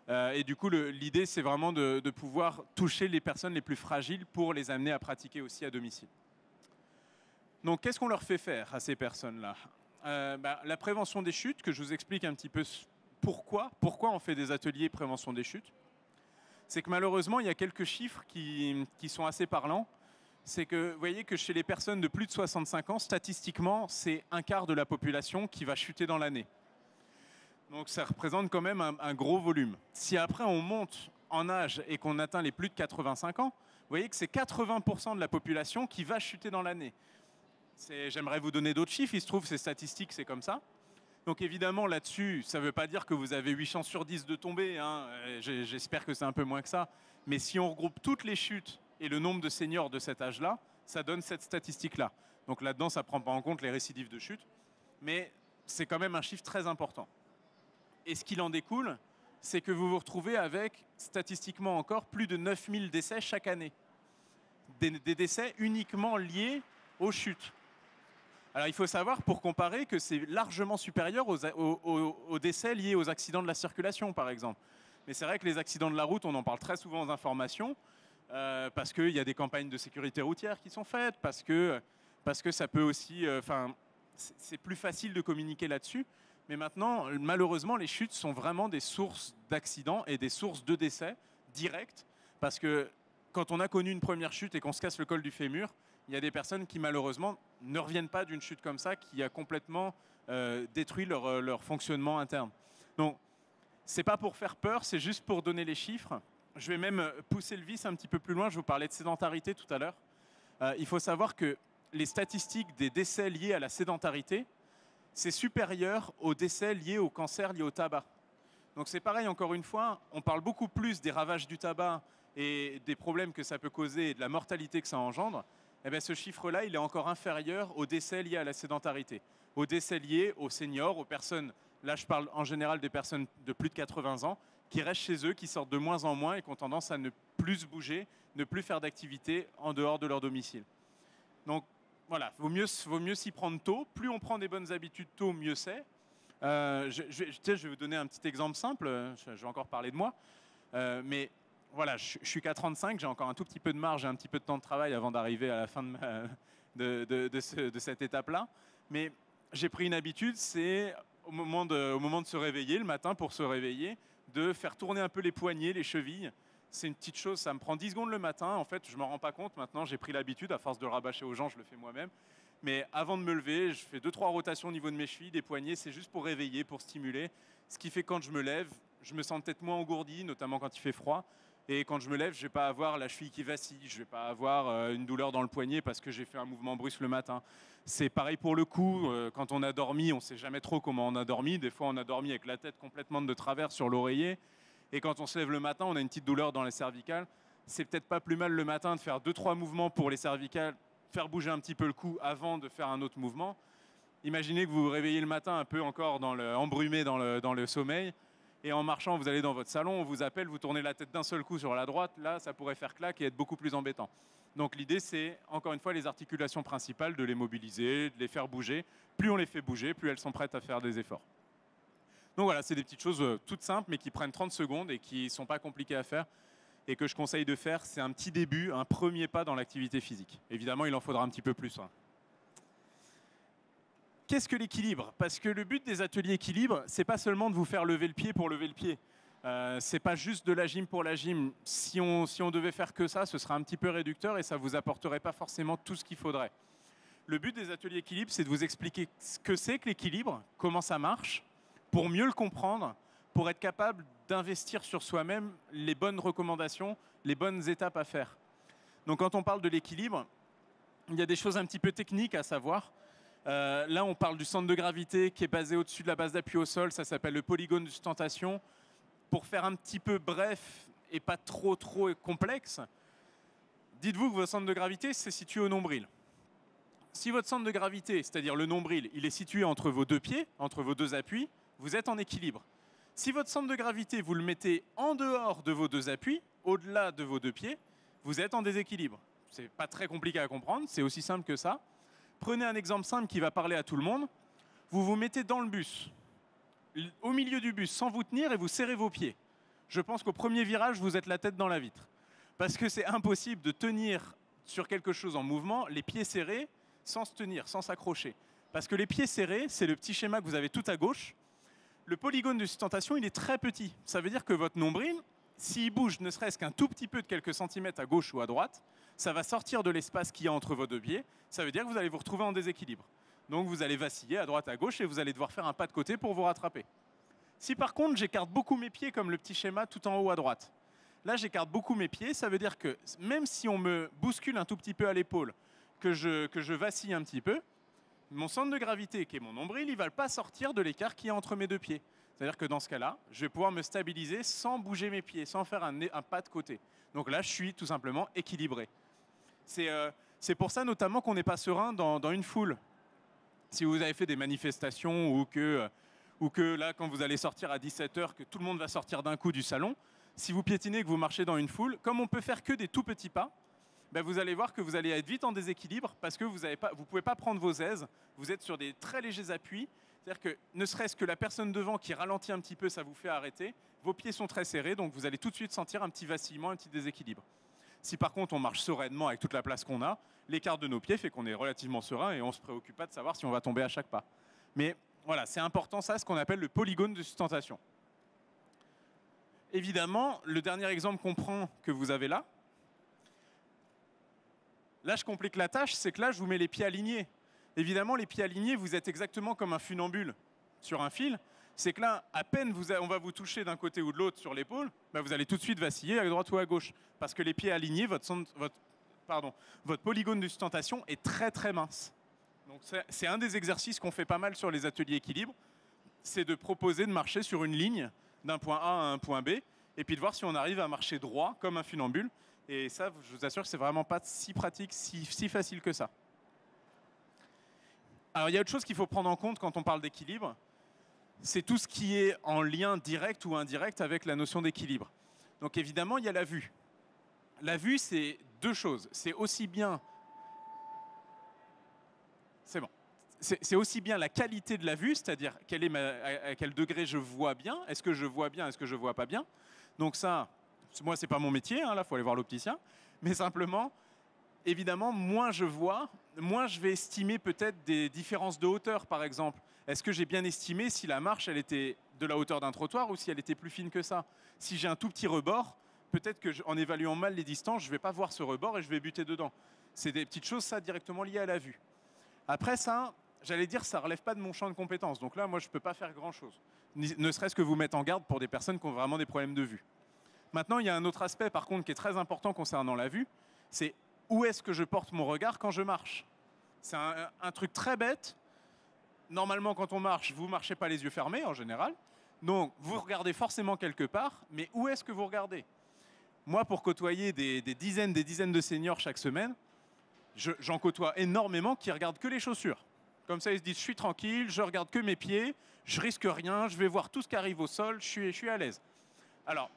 Et du coup, l'idée, c'est vraiment de pouvoir toucher les personnes les plus fragiles pour les amener à pratiquer aussi à domicile. Donc, qu'est-ce qu'on leur fait faire à ces personnes-là? La prévention des chutes, que je vous explique un petit peu pourquoi on fait des ateliers prévention des chutes. C'est que malheureusement, il y a quelques chiffres qui sont assez parlants. C'est que vous voyez que chez les personnes de plus de 65 ans, statistiquement, c'est un quart de la population qui va chuter dans l'année. Donc ça représente quand même un gros volume. Si après on monte en âge et qu'on atteint les plus de 85 ans, vous voyez que c'est 80% de la population qui va chuter dans l'année. J'aimerais vous donner d'autres chiffres, il se trouve ces statistiques, c'est comme ça. Donc évidemment là-dessus, ça ne veut pas dire que vous avez 8 chances sur 10 de tomber, hein. J'espère que c'est un peu moins que ça. Mais si on regroupe toutes les chutes et le nombre de seniors de cet âge-là, ça donne cette statistique-là. Donc là-dedans, ça ne prend pas en compte les récidives de chute, mais c'est quand même un chiffre très important. Et ce qu'il en découle, c'est que vous vous retrouvez avec, statistiquement encore, plus de 9000 décès chaque année. Des décès uniquement liés aux chutes. Alors il faut savoir, pour comparer, que c'est largement supérieur aux décès liés aux accidents de la circulation, par exemple. Mais c'est vrai que les accidents de la route, on en parle très souvent aux informations, parce qu'il y a des campagnes de sécurité routière qui sont faites, parce que ça peut aussi... c'est plus facile de communiquer là-dessus. Mais maintenant, malheureusement, les chutes sont vraiment des sources d'accidents et des sources de décès directs, parce que quand on a connu une première chute et qu'on se casse le col du fémur, il y a des personnes qui malheureusement ne reviennent pas d'une chute comme ça, qui a complètement détruit leur fonctionnement interne. Donc, c'est pas pour faire peur, c'est juste pour donner les chiffres. Je vais même pousser le vice un petit peu plus loin, je vous parlais de sédentarité tout à l'heure. Il faut savoir que les statistiques des décès liés à la sédentarité, c'est supérieur aux décès liés au cancer, liés au tabac. Donc c'est pareil, encore une fois, on parle beaucoup plus des ravages du tabac et des problèmes que ça peut causer et de la mortalité que ça engendre. Eh bien, ce chiffre-là, il est encore inférieur aux décès liés à la sédentarité, aux décès liés aux seniors, aux personnes, là je parle en général des personnes de plus de 80 ans, qui restent chez eux, qui sortent de moins en moins et qui ont tendance à ne plus bouger, ne plus faire d'activité en dehors de leur domicile. Donc voilà, vaut mieux s'y prendre tôt. Plus on prend des bonnes habitudes tôt, mieux c'est. Je vais vous donner un petit exemple simple, je vais encore parler de moi, mais voilà, je suis qu'à 35, j'ai encore un tout petit peu de marge et un petit peu de temps de travail avant d'arriver à la fin de cette étape-là. Mais j'ai pris une habitude, c'est au moment de se réveiller, le matin pour se réveiller, de faire tourner un peu les poignets, les chevilles. C'est une petite chose, ça me prend 10 secondes le matin. En fait, je ne m'en rends pas compte. Maintenant, j'ai pris l'habitude, à force de le rabâcher aux gens, je le fais moi-même. Mais avant de me lever, je fais 2-3 rotations au niveau de mes chevilles, des poignets. C'est juste pour réveiller, pour stimuler. Ce qui fait que quand je me lève, je me sens peut-être moins engourdi, notamment quand il fait froid. Et quand je me lève, je ne vais pas avoir la cheville qui vacille, je ne vais pas avoir une douleur dans le poignet parce que j'ai fait un mouvement brusque le matin. C'est pareil pour le cou, quand on a dormi, on ne sait jamais trop comment on a dormi. Des fois, on a dormi avec la tête complètement de travers sur l'oreiller. Et quand on se lève le matin, on a une petite douleur dans les cervicales. C'est peut-être pas plus mal le matin de faire 2-3 mouvements pour les cervicales, faire bouger un petit peu le cou avant de faire un autre mouvement. Imaginez que vous vous réveillez le matin un peu encore embrumé dans le sommeil. Et en marchant, vous allez dans votre salon, on vous appelle, vous tournez la tête d'un seul coup sur la droite. Là, ça pourrait faire claque et être beaucoup plus embêtant. Donc l'idée, c'est, encore une fois, les articulations principales, de les mobiliser, de les faire bouger. Plus on les fait bouger, plus elles sont prêtes à faire des efforts. Donc voilà, c'est des petites choses toutes simples, mais qui prennent 30 secondes et qui ne sont pas compliquées à faire. Et que je conseille de faire, c'est un petit début, un premier pas dans l'activité physique. Évidemment, il en faudra un petit peu plus. Qu'est-ce que l'équilibre? Parce que le but des ateliers équilibre, c'est pas seulement de vous faire lever le pied pour lever le pied. C'est pas juste de la gym pour la gym. Si on devait faire que ça, ce serait un petit peu réducteur et ça vous apporterait pas forcément tout ce qu'il faudrait. Le but des ateliers équilibre, c'est de vous expliquer ce que c'est que l'équilibre, comment ça marche, pour mieux le comprendre, pour être capable d'investir sur soi-même les bonnes recommandations, les bonnes étapes à faire. Donc quand on parle de l'équilibre, il y a des choses un petit peu techniques à savoir. Là, on parle du centre de gravité qui est basé au-dessus de la base d'appui au sol. Ça s'appelle le polygone de sustentation. Pour faire un petit peu bref et pas trop complexe, dites-vous que votre centre de gravité, c'est situé au nombril. Si votre centre de gravité, c'est-à-dire le nombril, il est situé entre vos deux pieds, entre vos deux appuis, vous êtes en équilibre. Si votre centre de gravité, vous le mettez en dehors de vos deux appuis, au-delà de vos deux pieds, vous êtes en déséquilibre. C'est pas très compliqué à comprendre, c'est aussi simple que ça. Prenez un exemple simple qui va parler à tout le monde. Vous vous mettez dans le bus, au milieu du bus, sans vous tenir et vous serrez vos pieds. Je pense qu'au premier virage, vous êtes la tête dans la vitre. Parce que c'est impossible de tenir sur quelque chose en mouvement, les pieds serrés, sans se tenir, sans s'accrocher. Parce que les pieds serrés, c'est le petit schéma que vous avez tout à gauche. Le polygone de sustentation, il est très petit. Ça veut dire que votre nombril, s'il bouge ne serait-ce qu'un tout petit peu de quelques centimètres à gauche ou à droite, ça va sortir de l'espace qu'il y a entre vos deux pieds. Ça veut dire que vous allez vous retrouver en déséquilibre. Donc vous allez vaciller à droite, à gauche et vous allez devoir faire un pas de côté pour vous rattraper. Si par contre j'écarte beaucoup mes pieds comme le petit schéma tout en haut à droite, là j'écarte beaucoup mes pieds, ça veut dire que même si on me bouscule un tout petit peu à l'épaule, que je vacille un petit peu, mon centre de gravité, qui est mon nombril, il ne va pas sortir de l'écart qu'il y a entre mes deux pieds. C'est-à-dire que dans ce cas-là, je vais pouvoir me stabiliser sans bouger mes pieds, sans faire un pas de côté. Donc là, je suis tout simplement équilibré. C'est pour ça notamment qu'on n'est pas serein dans une foule. Si vous avez fait des manifestations ou que là, quand vous allez sortir à 17h, que tout le monde va sortir d'un coup du salon, si vous piétinez et que vous marchez dans une foule, comme on peut faire que des tout petits pas, ben vous allez voir que vous allez être vite en déséquilibre parce que vous ne pouvez pas prendre vos aises, vous êtes sur des très légers appuis, c'est-à-dire que ne serait-ce que la personne devant qui ralentit un petit peu, ça vous fait arrêter, vos pieds sont très serrés, donc vous allez tout de suite sentir un petit vacillement, un petit déséquilibre. Si par contre on marche sereinement avec toute la place qu'on a, l'écart de nos pieds fait qu'on est relativement serein et on ne se préoccupe pas de savoir si on va tomber à chaque pas. Mais voilà, c'est important ça, ce qu'on appelle le polygone de sustentation. Évidemment, le dernier exemple qu'on prend, que vous avez là, je complique la tâche, c'est que là, je vous mets les pieds alignés. Évidemment, les pieds alignés, vous êtes exactement comme un funambule sur un fil. C'est que là, à peine on va vous toucher d'un côté ou de l'autre sur l'épaule, ben vous allez tout de suite vaciller à droite ou à gauche. Parce que les pieds alignés, votre polygone de sustentation est très très mince. Donc c'est un des exercices qu'on fait pas mal sur les ateliers équilibre. C'est de proposer de marcher sur une ligne d'un point A à un point B, et puis de voir si on arrive à marcher droit comme un funambule. Et ça, je vous assure que c'est vraiment pas si pratique, si facile que ça. Alors il y a autre chose qu'il faut prendre en compte quand on parle d'équilibre, c'est tout ce qui est en lien direct ou indirect avec la notion d'équilibre. Donc évidemment, il y a la vue. La vue, c'est deux choses. C'est aussi bien... C'est bon. C'est aussi bien la qualité de la vue, c'est-à-dire à quel degré je vois bien, est-ce que je vois bien, est-ce que je vois pas bien. Donc ça, moi, c'est pas mon métier, hein, là, il faut aller voir l'opticien. Mais simplement, évidemment, moins je vois, moins je vais estimer peut-être des différences de hauteur, par exemple. Est-ce que j'ai bien estimé si la marche, elle était de la hauteur d'un trottoir ou si elle était plus fine que ça? Si j'ai un tout petit rebord, peut-être qu'en évaluant mal les distances, je ne vais pas voir ce rebord et je vais buter dedans. C'est des petites choses, ça, directement liées à la vue. Après ça, j'allais dire, ça ne relève pas de mon champ de compétences. Donc là, moi, je ne peux pas faire grand-chose. Ne serait-ce que vous mettre en garde pour des personnes qui ont vraiment des problèmes de vue. Maintenant, il y a un autre aspect, par contre, qui est très important concernant la vue, c'est où est-ce que je porte mon regard quand je marche. C'est un truc très bête. Normalement, quand on marche, vous ne marchez pas les yeux fermés, en général. Donc, vous regardez forcément quelque part, mais où est-ce que vous regardez? Moi, pour côtoyer des dizaines de seniors chaque semaine, j'en côtoie énormément qui regardent que les chaussures. Comme ça, ils se disent, je suis tranquille, je regarde que mes pieds, je risque rien, je vais voir tout ce qui arrive au sol, je suis à l'aise. Alors,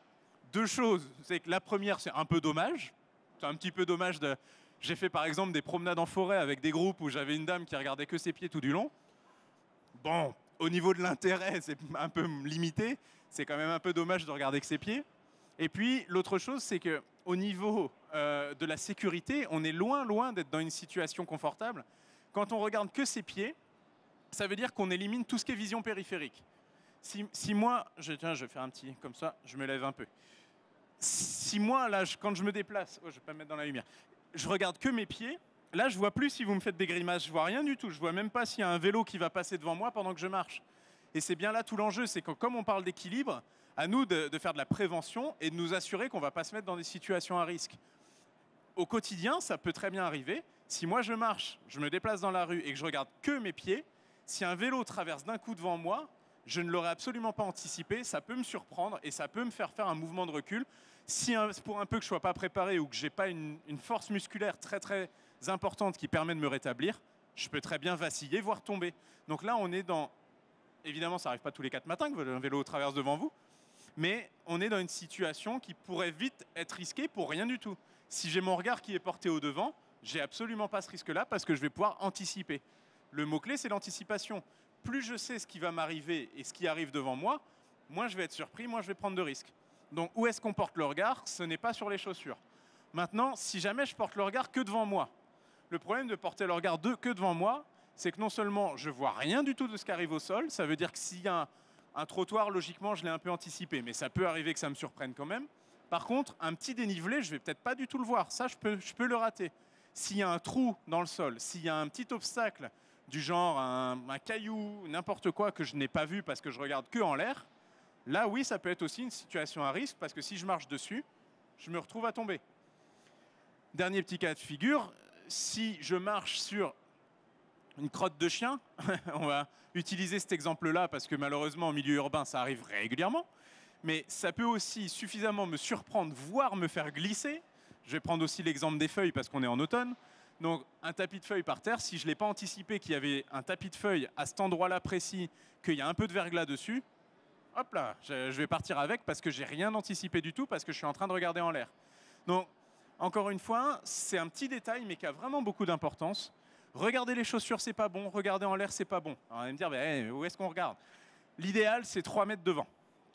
deux choses, c'est que la première, c'est un peu dommage. C'est un petit peu dommage de... J'ai fait par exemple des promenades en forêt avec des groupes où j'avais une dame qui regardait que ses pieds tout du long. Bon, au niveau de l'intérêt, c'est un peu limité. C'est quand même un peu dommage de regarder que ses pieds. Et puis, l'autre chose, c'est qu'au niveau de la sécurité, on est loin d'être dans une situation confortable. Quand on regarde que ses pieds, ça veut dire qu'on élimine tout ce qui est vision périphérique. Si moi, tiens, je vais faire un petit, comme ça, je me lève un peu. Si moi, là, quand je me déplace, je ne vais pas me mettre dans la lumière, je regarde que mes pieds, là, je ne vois plus si vous me faites des grimaces, je ne vois rien du tout. Je ne vois même pas s'il y a un vélo qui va passer devant moi pendant que je marche. Et c'est bien là tout l'enjeu, c'est que comme on parle d'équilibre, à nous de faire de la prévention et de nous assurer qu'on ne va pas se mettre dans des situations à risque. Au quotidien, ça peut très bien arriver. Si moi je marche, je me déplace dans la rue et que je regarde que mes pieds, si un vélo traverse d'un coup devant moi, je ne l'aurais absolument pas anticipé, ça peut me surprendre et ça peut me faire faire un mouvement de recul. Si pour un peu que je ne sois pas préparé ou que je n'ai pas une force musculaire très importante qui permet de me rétablir, je peux très bien vaciller, voire tomber. Donc là, on est dans... Évidemment, ça n'arrive pas tous les 4 matins que un vélo traverse devant vous, mais on est dans une situation qui pourrait vite être risquée pour rien du tout. Si j'ai mon regard qui est porté au devant, j'ai absolument pas ce risque-là parce que je vais pouvoir anticiper. Le mot-clé, c'est l'anticipation. Plus je sais ce qui va m'arriver et ce qui arrive devant moi, moins je vais être surpris, moins je vais prendre de risques. Donc, où est-ce qu'on porte le regard? Ce n'est pas sur les chaussures. Maintenant, si jamais je porte le regard que devant moi, le problème de porter le regard que devant moi, c'est que non seulement je vois rien du tout de ce qui arrive au sol, ça veut dire que s'il y a un trottoir, logiquement, je l'ai un peu anticipé, mais ça peut arriver que ça me surprenne quand même. Par contre, un petit dénivelé, je ne vais peut-être pas du tout le voir. Ça, je peux le rater. S'il y a un trou dans le sol, s'il y a un petit obstacle, du genre un caillou, n'importe quoi que je n'ai pas vu parce que je regarde que en l'air, là, oui, ça peut être aussi une situation à risque parce que si je marche dessus, je me retrouve à tomber. Dernier petit cas de figure, si je marche sur une crotte de chien, on va utiliser cet exemple-là parce que malheureusement, en milieu urbain, ça arrive régulièrement, mais ça peut aussi suffisamment me surprendre, voire me faire glisser. Je vais prendre aussi l'exemple des feuilles parce qu'on est en automne. Donc, un tapis de feuilles par terre, si je ne l'ai pas anticipé qu'il y avait un tapis de feuilles à cet endroit-là précis, qu'il y a un peu de verglas dessus, hop là, je vais partir avec parce que j'ai rien anticipé du tout, parce que je suis en train de regarder en l'air. Donc, encore une fois, c'est un petit détail, mais qui a vraiment beaucoup d'importance. Regarder les chaussures, c'est pas bon. Regarder en l'air, c'est pas bon. Alors, on va me dire, où est-ce qu'on regarde? L'idéal, c'est 3 mètres devant.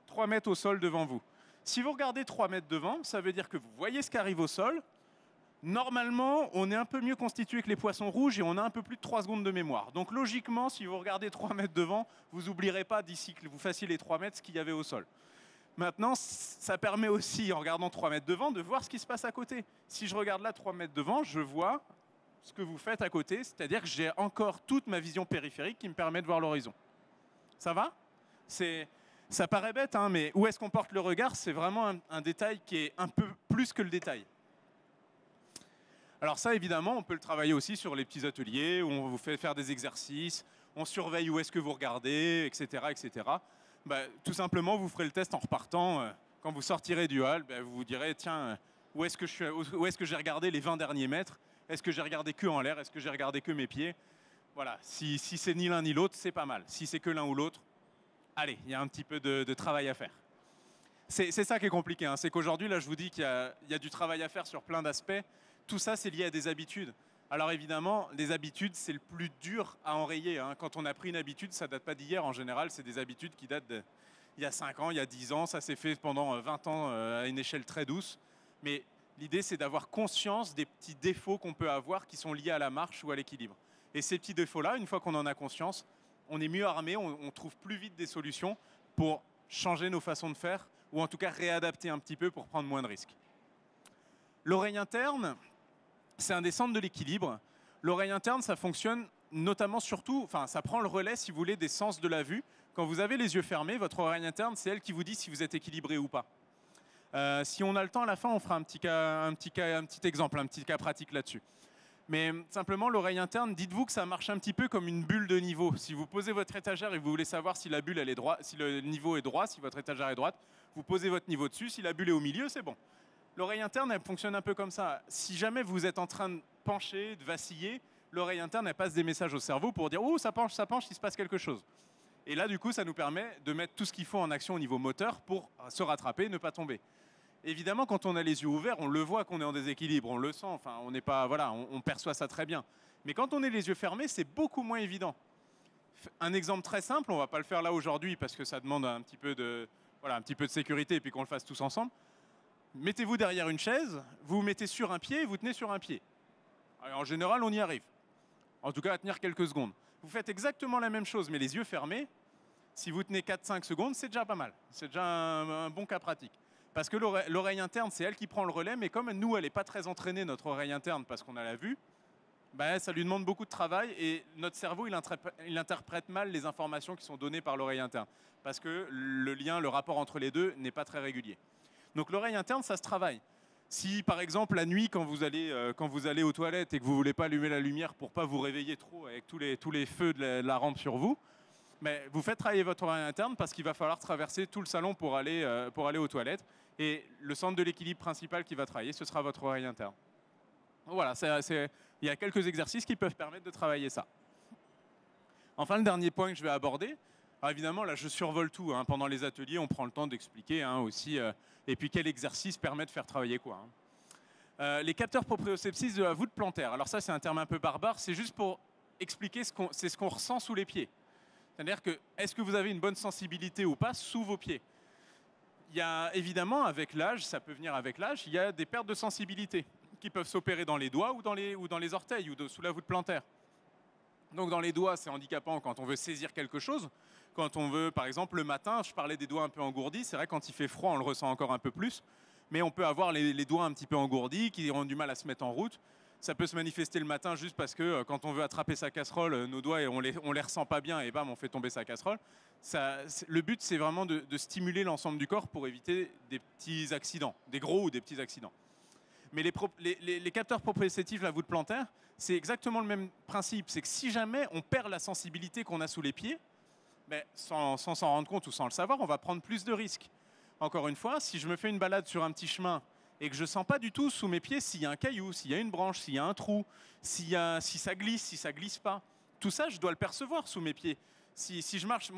3 mètres au sol devant vous. Si vous regardez 3 mètres devant, ça veut dire que vous voyez ce qui arrive au sol. Normalement, on est un peu mieux constitué que les poissons rouges et on a un peu plus de 3 secondes de mémoire. Donc logiquement, si vous regardez 3 mètres devant, vous n'oublierez pas d'ici que vous fassiez les 3 mètres ce qu'il y avait au sol. Maintenant, ça permet aussi, en regardant 3 mètres devant, de voir ce qui se passe à côté. Si je regarde là 3 mètres devant, je vois ce que vous faites à côté, c'est-à-dire que j'ai encore toute ma vision périphérique qui me permet de voir l'horizon. Ça va? Ça paraît bête, hein, mais où est-ce qu'on porte le regard, c'est vraiment un détail qui est un peu plus que le détail. Alors ça, évidemment, on peut le travailler aussi sur les petits ateliers où on vous fait faire des exercices, on surveille où est-ce que vous regardez, etc. etc. Tout simplement, vous ferez le test en repartant. Quand vous sortirez du hall, vous vous direz, tiens, où est-ce que j'ai regardé les 20 derniers mètres? Est-ce que j'ai regardé que en l'air? Est-ce que j'ai regardé que mes pieds? Voilà, si c'est ni l'un ni l'autre, c'est pas mal. Si c'est que l'un ou l'autre, allez, il y a un petit peu de travail à faire. C'est ça qui est compliqué, hein. C'est qu'aujourd'hui, là, je vous dis qu'il y a du travail à faire sur plein d'aspects. Tout ça, c'est lié à des habitudes. Alors évidemment, les habitudes, c'est le plus dur à enrayer, hein. Quand on a pris une habitude, ça ne date pas d'hier. En général, c'est des habitudes qui datent d'il y a 5 ans, il y a 10 ans. Ça s'est fait pendant 20 ans à une échelle très douce. Mais l'idée, c'est d'avoir conscience des petits défauts qu'on peut avoir qui sont liés à la marche ou à l'équilibre. Et ces petits défauts-là, une fois qu'on en a conscience, on est mieux armé, on trouve plus vite des solutions pour changer nos façons de faire, ou en tout cas réadapter un petit peu pour prendre moins de risques. L'oreille interne, c'est un des centres de l'équilibre. L'oreille interne, ça fonctionne notamment surtout, enfin ça prend le relais si vous voulez des sens de la vue. Quand vous avez les yeux fermés, votre oreille interne, c'est elle qui vous dit si vous êtes équilibré ou pas. Si on a le temps à la fin, on fera un petit exemple, un petit cas pratique là-dessus. Mais simplement, l'oreille interne, dites-vous que ça marche un petit peu comme une bulle de niveau. Si vous posez votre étagère et vous voulez savoir si la bulle elle est droite, si le niveau est droit, si votre étagère est droite, vous posez votre niveau dessus. Si la bulle est au milieu, c'est bon. L'oreille interne, elle fonctionne un peu comme ça. Si jamais vous êtes en train de pencher, de vaciller, l'oreille interne, elle passe des messages au cerveau pour dire « Oh, ça penche, il se passe quelque chose ». Et là, du coup, ça nous permet de mettre tout ce qu'il faut en action au niveau moteur pour se rattraper, ne pas tomber. Évidemment, quand on a les yeux ouverts, on le voit qu'on est en déséquilibre, on le sent, enfin, on n'est pas, voilà, on perçoit ça très bien. Mais quand on est les yeux fermés, c'est beaucoup moins évident. Un exemple très simple, on ne va pas le faire là aujourd'hui parce que ça demande un petit peu de sécurité et puis qu'on le fasse tous ensemble. Mettez-vous derrière une chaise, vous vous mettez sur un pied et vous tenez sur un pied. Alors, en général, on y arrive. En tout cas, à tenir quelques secondes. Vous faites exactement la même chose, mais les yeux fermés. Si vous tenez 4-5 secondes, c'est déjà pas mal. C'est déjà un bon cas pratique. Parce que l'oreille interne, c'est elle qui prend le relais, mais comme nous, elle n'est pas très entraînée, notre oreille interne, parce qu'on a la vue, ben, ça lui demande beaucoup de travail et notre cerveau, il interprète mal les informations qui sont données par l'oreille interne. Parce que le lien, le rapport entre les deux n'est pas très régulier. Donc l'oreille interne, ça se travaille. Si par exemple la nuit, quand vous allez aux toilettes et que vous ne voulez pas allumer la lumière pour ne pas vous réveiller trop avec tous les feux de la rampe sur vous, mais vous faites travailler votre oreille interne parce qu'il va falloir traverser tout le salon pour aller aux toilettes. Et le centre de l'équilibre principal qui va travailler, ce sera votre oreille interne. Voilà, il y a quelques exercices qui peuvent permettre de travailler ça. Enfin, le dernier point que je vais aborder, alors évidemment, là, je survole tout. Hein. Pendant les ateliers, on prend le temps d'expliquer aussi, et puis quel exercice permet de faire travailler quoi. Hein. Les capteurs proprioceptifs de la voûte plantaire. Alors ça, c'est un terme un peu barbare. C'est juste pour expliquer ce qu'on ressent sous les pieds. C'est-à-dire que, est-ce que vous avez une bonne sensibilité ou pas sous vos pieds? Il y a évidemment, avec l'âge, ça peut venir avec l'âge, il y a des pertes de sensibilité qui peuvent s'opérer dans les doigts ou dans les orteils ou sous la voûte plantaire. Donc dans les doigts, c'est handicapant quand on veut saisir quelque chose. Quand on veut, par exemple, le matin, je parlais des doigts un peu engourdis, c'est vrai quand il fait froid, on le ressent encore un peu plus, mais on peut avoir les doigts un petit peu engourdis qui ont du mal à se mettre en route. Ça peut se manifester le matin juste parce que quand on veut attraper sa casserole, nos doigts, on les ressent pas bien et bam, on fait tomber sa casserole. Le but, c'est vraiment de stimuler l'ensemble du corps pour éviter des petits accidents, des gros ou des petits accidents. Mais les capteurs proprioceptifs, la voûte plantaire, c'est exactement le même principe. C'est que si jamais on perd la sensibilité qu'on a sous les pieds, ben, sans s'en rendre compte ou sans le savoir, on va prendre plus de risques. Encore une fois, si je me fais une balade sur un petit chemin et que je ne sens pas du tout sous mes pieds s'il y a un caillou, s'il y a une branche, s'il y a un trou, si ça glisse pas, tout ça, je dois le percevoir sous mes pieds. Si je marche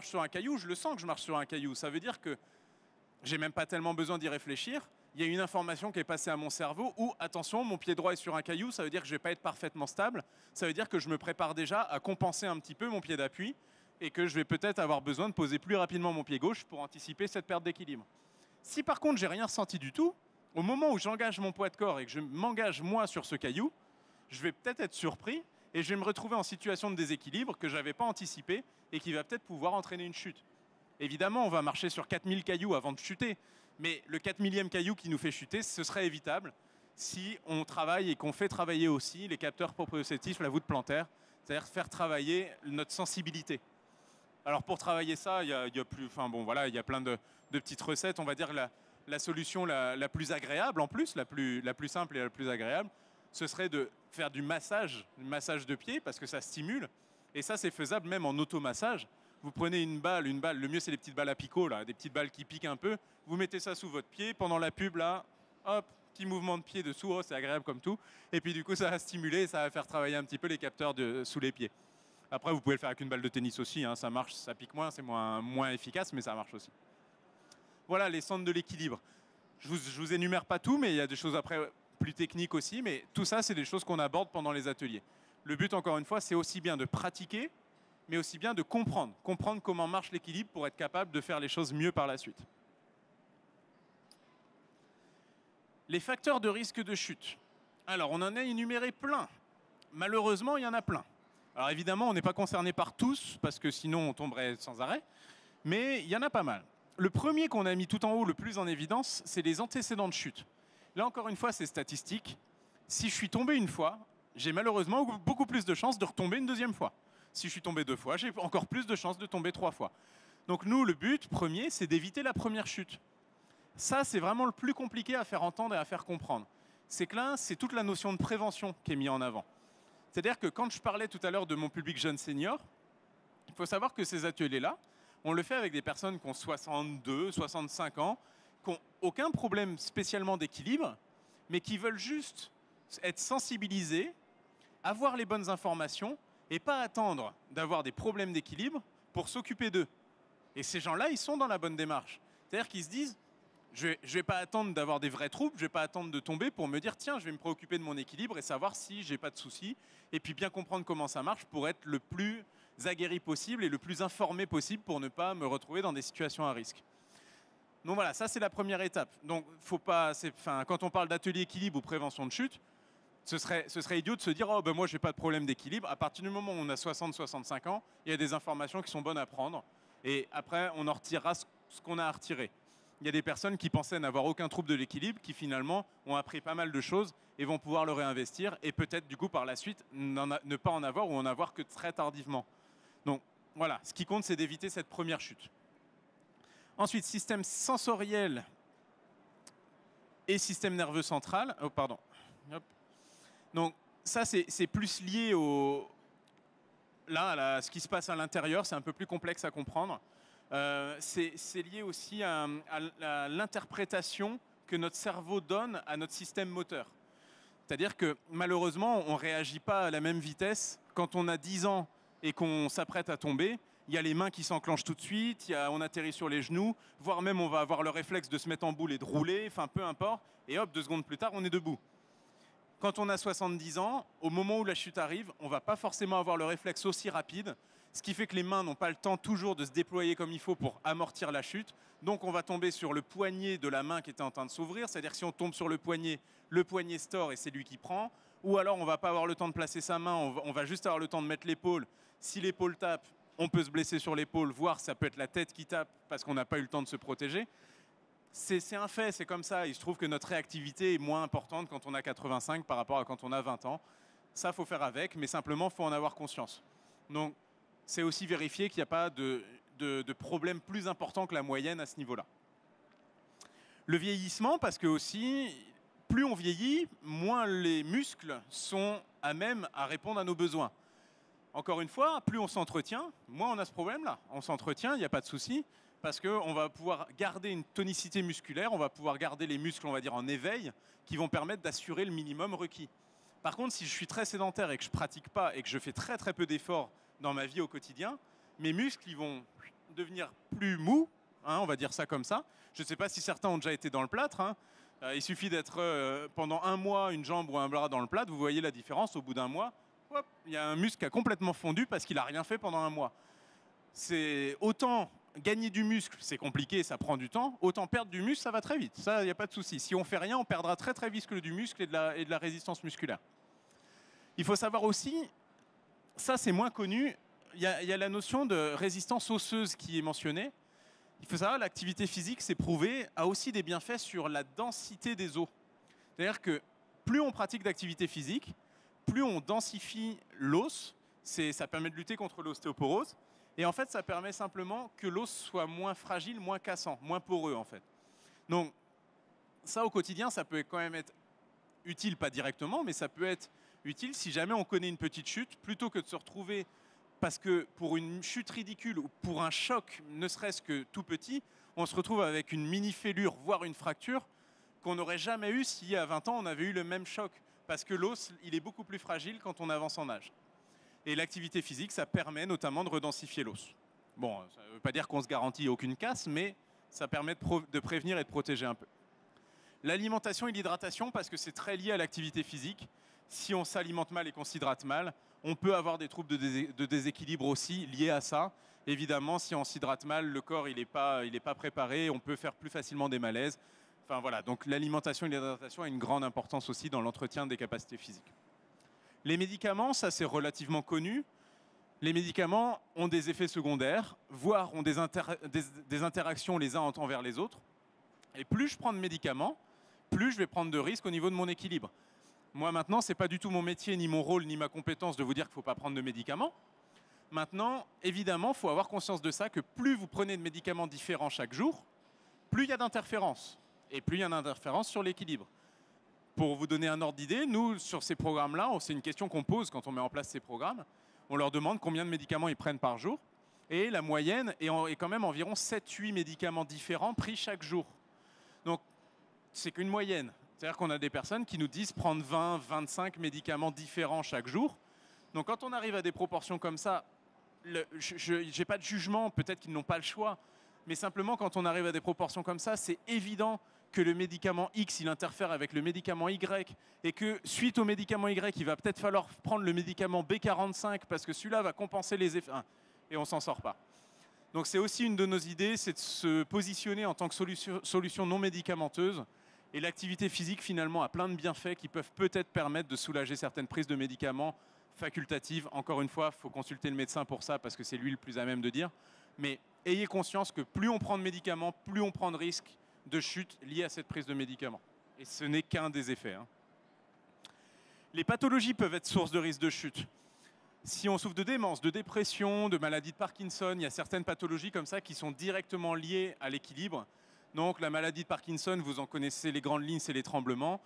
sur un caillou, je le sens que je marche sur un caillou. Ça veut dire que j'ai même pas tellement besoin d'y réfléchir. Il y a une information qui est passée à mon cerveau où, attention, mon pied droit est sur un caillou, ça veut dire que je ne vais pas être parfaitement stable. Ça veut dire que je me prépare déjà à compenser un petit peu mon pied d'appui et que je vais peut-être avoir besoin de poser plus rapidement mon pied gauche pour anticiper cette perte d'équilibre. Si par contre, j'ai rien ressenti du tout, au moment où j'engage mon poids de corps et que je m'engage moi sur ce caillou, je vais peut-être être surpris et je vais me retrouver en situation de déséquilibre que je n'avais pas anticipé et qui va peut-être pouvoir entraîner une chute. Évidemment, on va marcher sur 4000 cailloux avant de chuter, mais le 4000e caillou qui nous fait chuter, ce serait évitable si on travaille et qu'on fait travailler aussi les capteurs proprioceptifs, la voûte plantaire, c'est-à-dire faire travailler notre sensibilité. Alors pour travailler ça, il y a plein de petites recettes. On va dire la solution la plus agréable en plus, la plus simple et la plus agréable, ce serait de faire du massage de pied parce que ça stimule. Et ça, c'est faisable même en automassage. Vous prenez une balle, le mieux c'est les petites balles à picot, là, des petites balles qui piquent un peu. Vous mettez ça sous votre pied, pendant la pub, là, hop, petit mouvement de pied dessous, oh, c'est agréable comme tout. Et puis du coup, ça va stimuler, ça va faire travailler un petit peu les capteurs sous les pieds. Après, vous pouvez le faire avec une balle de tennis aussi, hein, ça marche, ça pique moins, c'est moins efficace, mais ça marche aussi. Voilà les centres de l'équilibre. Je vous énumère pas tout, mais il y a des choses après plus techniques aussi, mais tout ça, c'est des choses qu'on aborde pendant les ateliers. Le but, encore une fois, c'est aussi bien de pratiquer, mais aussi bien de comprendre comment marche l'équilibre pour être capable de faire les choses mieux par la suite. Les facteurs de risque de chute. Alors, on en a énuméré plein. Malheureusement, il y en a plein. Alors évidemment, on n'est pas concerné par tous, parce que sinon on tomberait sans arrêt, mais il y en a pas mal. Le premier qu'on a mis tout en haut, le plus en évidence, c'est les antécédents de chute. Là encore une fois, c'est statistique. Si je suis tombé une fois, j'ai malheureusement beaucoup plus de chances de retomber une deuxième fois. Si je suis tombé 2 fois, j'ai encore plus de chances de tomber 3 fois. Donc nous, le but premier, c'est d'éviter la première chute. Ça, c'est vraiment le plus compliqué à faire entendre et à faire comprendre. C'est que là, c'est toute la notion de prévention qui est mise en avant. C'est-à-dire que quand je parlais tout à l'heure de mon public jeune senior, il faut savoir que ces ateliers-là, on le fait avec des personnes qui ont 62, 65 ans, qui n'ont aucun problème spécialement d'équilibre, mais qui veulent juste être sensibilisés, avoir les bonnes informations et pas attendre d'avoir des problèmes d'équilibre pour s'occuper d'eux. Et ces gens-là, ils sont dans la bonne démarche. C'est-à-dire qu'ils se disent, je ne vais pas attendre d'avoir des vrais troubles, je ne vais pas attendre de tomber pour me dire, tiens, je vais me préoccuper de mon équilibre et savoir si j'ai pas de soucis, et puis bien comprendre comment ça marche pour être le plus aguerri possible et le plus informé possible pour ne pas me retrouver dans des situations à risque. Donc voilà, ça c'est la première étape. Donc faut pas, quand on parle d'atelier équilibre ou prévention de chute, ce serait idiot de se dire, oh ben moi j'ai pas de problème d'équilibre. À partir du moment où on a 60-65 ans, il y a des informations qui sont bonnes à prendre. Et après, on en retirera ce qu'on a à retirer. Il y a des personnes qui pensaient n'avoir aucun trouble de l'équilibre, qui finalement ont appris pas mal de choses et vont pouvoir le réinvestir et peut-être du coup par la suite ne pas en avoir ou en avoir que très tardivement. Donc voilà, ce qui compte c'est d'éviter cette première chute. Ensuite, système sensoriel et système nerveux central. Oh pardon. Hop. Donc ça c'est plus lié à ce qui se passe à l'intérieur, c'est un peu plus complexe à comprendre. C'est lié aussi à l'interprétation que notre cerveau donne à notre système moteur. C'est-à-dire que malheureusement, on ne réagit pas à la même vitesse. Quand on a 10 ans et qu'on s'apprête à tomber, il y a les mains qui s'enclenchent tout de suite, on atterrit sur les genoux, voire même on va avoir le réflexe de se mettre en boule et de rouler, enfin peu importe, et hop, 2 secondes plus tard, on est debout. Quand on a 70 ans, au moment où la chute arrive, on ne va pas forcément avoir le réflexe aussi rapide, ce qui fait que les mains n'ont pas le temps toujours de se déployer comme il faut pour amortir la chute. Donc on va tomber sur le poignet de la main qui était en train de s'ouvrir, c'est-à-dire que si on tombe sur le poignet store et c'est lui qui prend, ou alors on ne va pas avoir le temps de placer sa main, on va juste avoir le temps de mettre l'épaule. Si l'épaule tape, on peut se blesser sur l'épaule, voire ça peut être la tête qui tape parce qu'on n'a pas eu le temps de se protéger. C'est un fait, c'est comme ça. Il se trouve que notre réactivité est moins importante quand on a 85 par rapport à quand on a 20 ans. Ça, il faut faire avec, mais simplement, il faut en avoir conscience. Donc, c'est aussi vérifier qu'il n'y a pas de problème plus important que la moyenne à ce niveau-là. Le vieillissement, parce que aussi, plus on vieillit, moins les muscles sont à même à répondre à nos besoins. Encore une fois, plus on s'entretient, moins on a ce problème-là. On s'entretient, il n'y a pas de souci, parce qu'on va pouvoir garder une tonicité musculaire, on va pouvoir garder les muscles, on va dire, en éveil, qui vont permettre d'assurer le minimum requis. Par contre, si je suis très sédentaire et que je ne pratique pas et que je fais très très peu d'efforts dans ma vie au quotidien, mes muscles ils vont devenir plus mous, hein, on va dire ça comme ça. Je ne sais pas si certains ont déjà été dans le plâtre. Hein. Il suffit d'être pendant un mois une jambe ou un bras dans le plâtre, vous voyez la différence au bout d'un mois. Hop, il y a un muscle qui a complètement fondu parce qu'il n'a rien fait pendant un mois. C'est autant gagner du muscle, c'est compliqué, ça prend du temps. Autant perdre du muscle, ça va très vite. Ça, il n'y a pas de souci. Si on fait rien, on perdra très très vite du muscle et de la résistance musculaire. Il faut savoir aussi, ça c'est moins connu, il y a la notion de résistance osseuse qui est mentionnée. Il faut savoir, l'activité physique, c'est prouvé, a aussi des bienfaits sur la densité des os. C'est-à-dire que plus on pratique d'activité physique, plus on densifie l'os, ça permet de lutter contre l'ostéoporose. Et en fait, ça permet simplement que l'os soit moins fragile, moins cassant, moins poreux en fait. Donc ça, au quotidien, ça peut quand même être utile, pas directement, mais ça peut être utile si jamais on connaît une petite chute, plutôt que de se retrouver, parce que pour une chute ridicule ou pour un choc, ne serait-ce que tout petit, on se retrouve avec une mini fêlure, voire une fracture, qu'on n'aurait jamais eu si à 20 ans on avait eu le même choc. Parce que l'os, il est beaucoup plus fragile quand on avance en âge. Et l'activité physique, ça permet notamment de redensifier l'os. Bon, ça ne veut pas dire qu'on se garantit aucune casse, mais ça permet de prévenir et de protéger un peu. L'alimentation et l'hydratation, parce que c'est très lié à l'activité physique. Si on s'alimente mal et qu'on s'hydrate mal, on peut avoir des troubles de déséquilibre aussi liés à ça. Évidemment, si on s'hydrate mal, le corps il n'est pas préparé, on peut faire plus facilement des malaises. Enfin voilà, donc l'alimentation et l'hydratation a une grande importance aussi dans l'entretien des capacités physiques. Les médicaments, ça c'est relativement connu. Les médicaments ont des effets secondaires, voire ont des interactions les uns envers les autres. Et plus je prends de médicaments, plus je vais prendre de risques au niveau de mon équilibre. Moi maintenant, ce n'est pas du tout mon métier, ni mon rôle, ni ma compétence de vous dire qu'il ne faut pas prendre de médicaments. Maintenant, évidemment, il faut avoir conscience de ça, que plus vous prenez de médicaments différents chaque jour, plus il y a d'interférences. Et plus il y a d'interférences sur l'équilibre. Pour vous donner un ordre d'idée, nous, sur ces programmes-là, c'est une question qu'on pose quand on met en place ces programmes. On leur demande combien de médicaments ils prennent par jour. Et la moyenne est quand même environ 7-8 médicaments différents pris chaque jour. Donc, c'est qu'une moyenne. C'est-à-dire qu'on a des personnes qui nous disent prendre 20-25 médicaments différents chaque jour. Donc, quand on arrive à des proportions comme ça, je n'ai pas de jugement, peut-être qu'ils n'ont pas le choix. Mais simplement, quand on arrive à des proportions comme ça, c'est évident que le médicament X, il interfère avec le médicament Y, et que suite au médicament Y, il va peut-être falloir prendre le médicament B45 parce que celui-là va compenser les effets. Et on ne s'en sort pas. Donc c'est aussi une de nos idées, c'est de se positionner en tant que solution non médicamenteuse. Et l'activité physique, finalement, a plein de bienfaits qui peuvent peut-être permettre de soulager certaines prises de médicaments facultatives. Encore une fois, il faut consulter le médecin pour ça, parce que c'est lui le plus à même de dire. Mais ayez conscience que plus on prend de médicaments, plus on prend de risques de chute liées à cette prise de médicaments. Et ce n'est qu'un des effets. Les pathologies peuvent être source de risque de chute. Si on souffre de démence, de dépression, de maladie de Parkinson, il y a certaines pathologies comme ça qui sont directement liées à l'équilibre. Donc la maladie de Parkinson, vous en connaissez les grandes lignes, c'est les tremblements.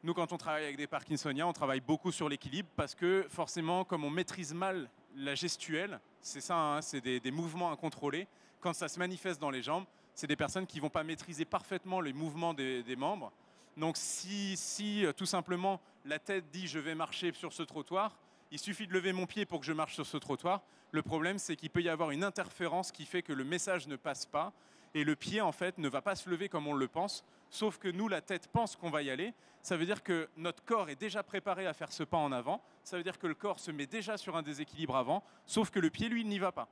Nous, quand on travaille avec des Parkinsoniens, on travaille beaucoup sur l'équilibre parce que forcément, comme on maîtrise mal la gestuelle, c'est ça, c'est des mouvements incontrôlés, quand ça se manifeste dans les jambes, c'est des personnes qui ne vont pas maîtriser parfaitement les mouvements des membres. Donc si tout simplement la tête dit je vais marcher sur ce trottoir, il suffit de lever mon pied pour que je marche sur ce trottoir. Le problème, c'est qu'il peut y avoir une interférence qui fait que le message ne passe pas et le pied en fait ne va pas se lever comme on le pense, sauf que nous, la tête pense qu'on va y aller. Ça veut dire que notre corps est déjà préparé à faire ce pas en avant. Ça veut dire que le corps se met déjà sur un déséquilibre avant, sauf que le pied, lui, n'y va pas.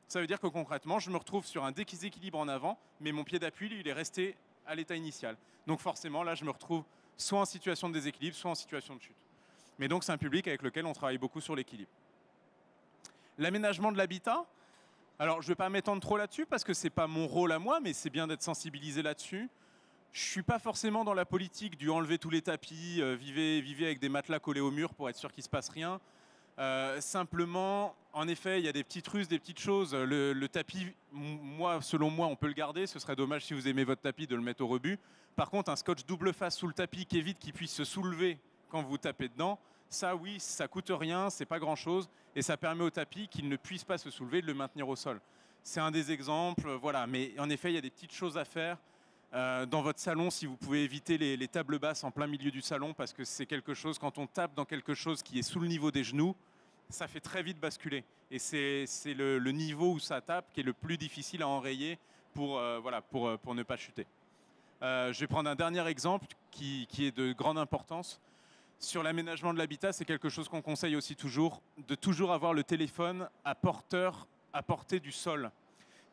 Ça veut dire que concrètement, je me retrouve sur un déséquilibre en avant, mais mon pied d'appui, lui, il est resté à l'état initial. Donc forcément, là, je me retrouve soit en situation de déséquilibre, soit en situation de chute. Mais donc, c'est un public avec lequel on travaille beaucoup sur l'équilibre. L'aménagement de l'habitat. Alors, je ne vais pas m'étendre trop là-dessus parce que ce n'est pas mon rôle à moi, mais c'est bien d'être sensibilisé là-dessus. Je ne suis pas forcément dans la politique du enlever tous les tapis, vivez avec des matelas collés au mur pour être sûr qu'il ne se passe rien. Simplement, en effet, il y a des petites ruses, des petites choses. Le tapis, selon moi, on peut le garder. Ce serait dommage si vous aimez votre tapis de le mettre au rebut. Par contre, un scotch double face sous le tapis qui évite qu'il puisse se soulever quand vous tapez dedans, ça oui, ça coûte rien, c'est pas grand-chose. Et ça permet au tapis qu'il ne puisse pas se soulever, de le maintenir au sol. C'est un des exemples, voilà. Mais en effet, il y a des petites choses à faire. Dans votre salon, si vous pouvez éviter les tables basses en plein milieu du salon, parce que c'est quelque chose, quand on tape dans quelque chose qui est sous le niveau des genoux, ça fait très vite basculer. Et c'est le niveau où ça tape qui est le plus difficile à enrayer pour ne pas chuter. Je vais prendre un dernier exemple qui est de grande importance. Sur l'aménagement de l'habitat, c'est quelque chose qu'on conseille aussi toujours, de toujours avoir le téléphone à portée du sol.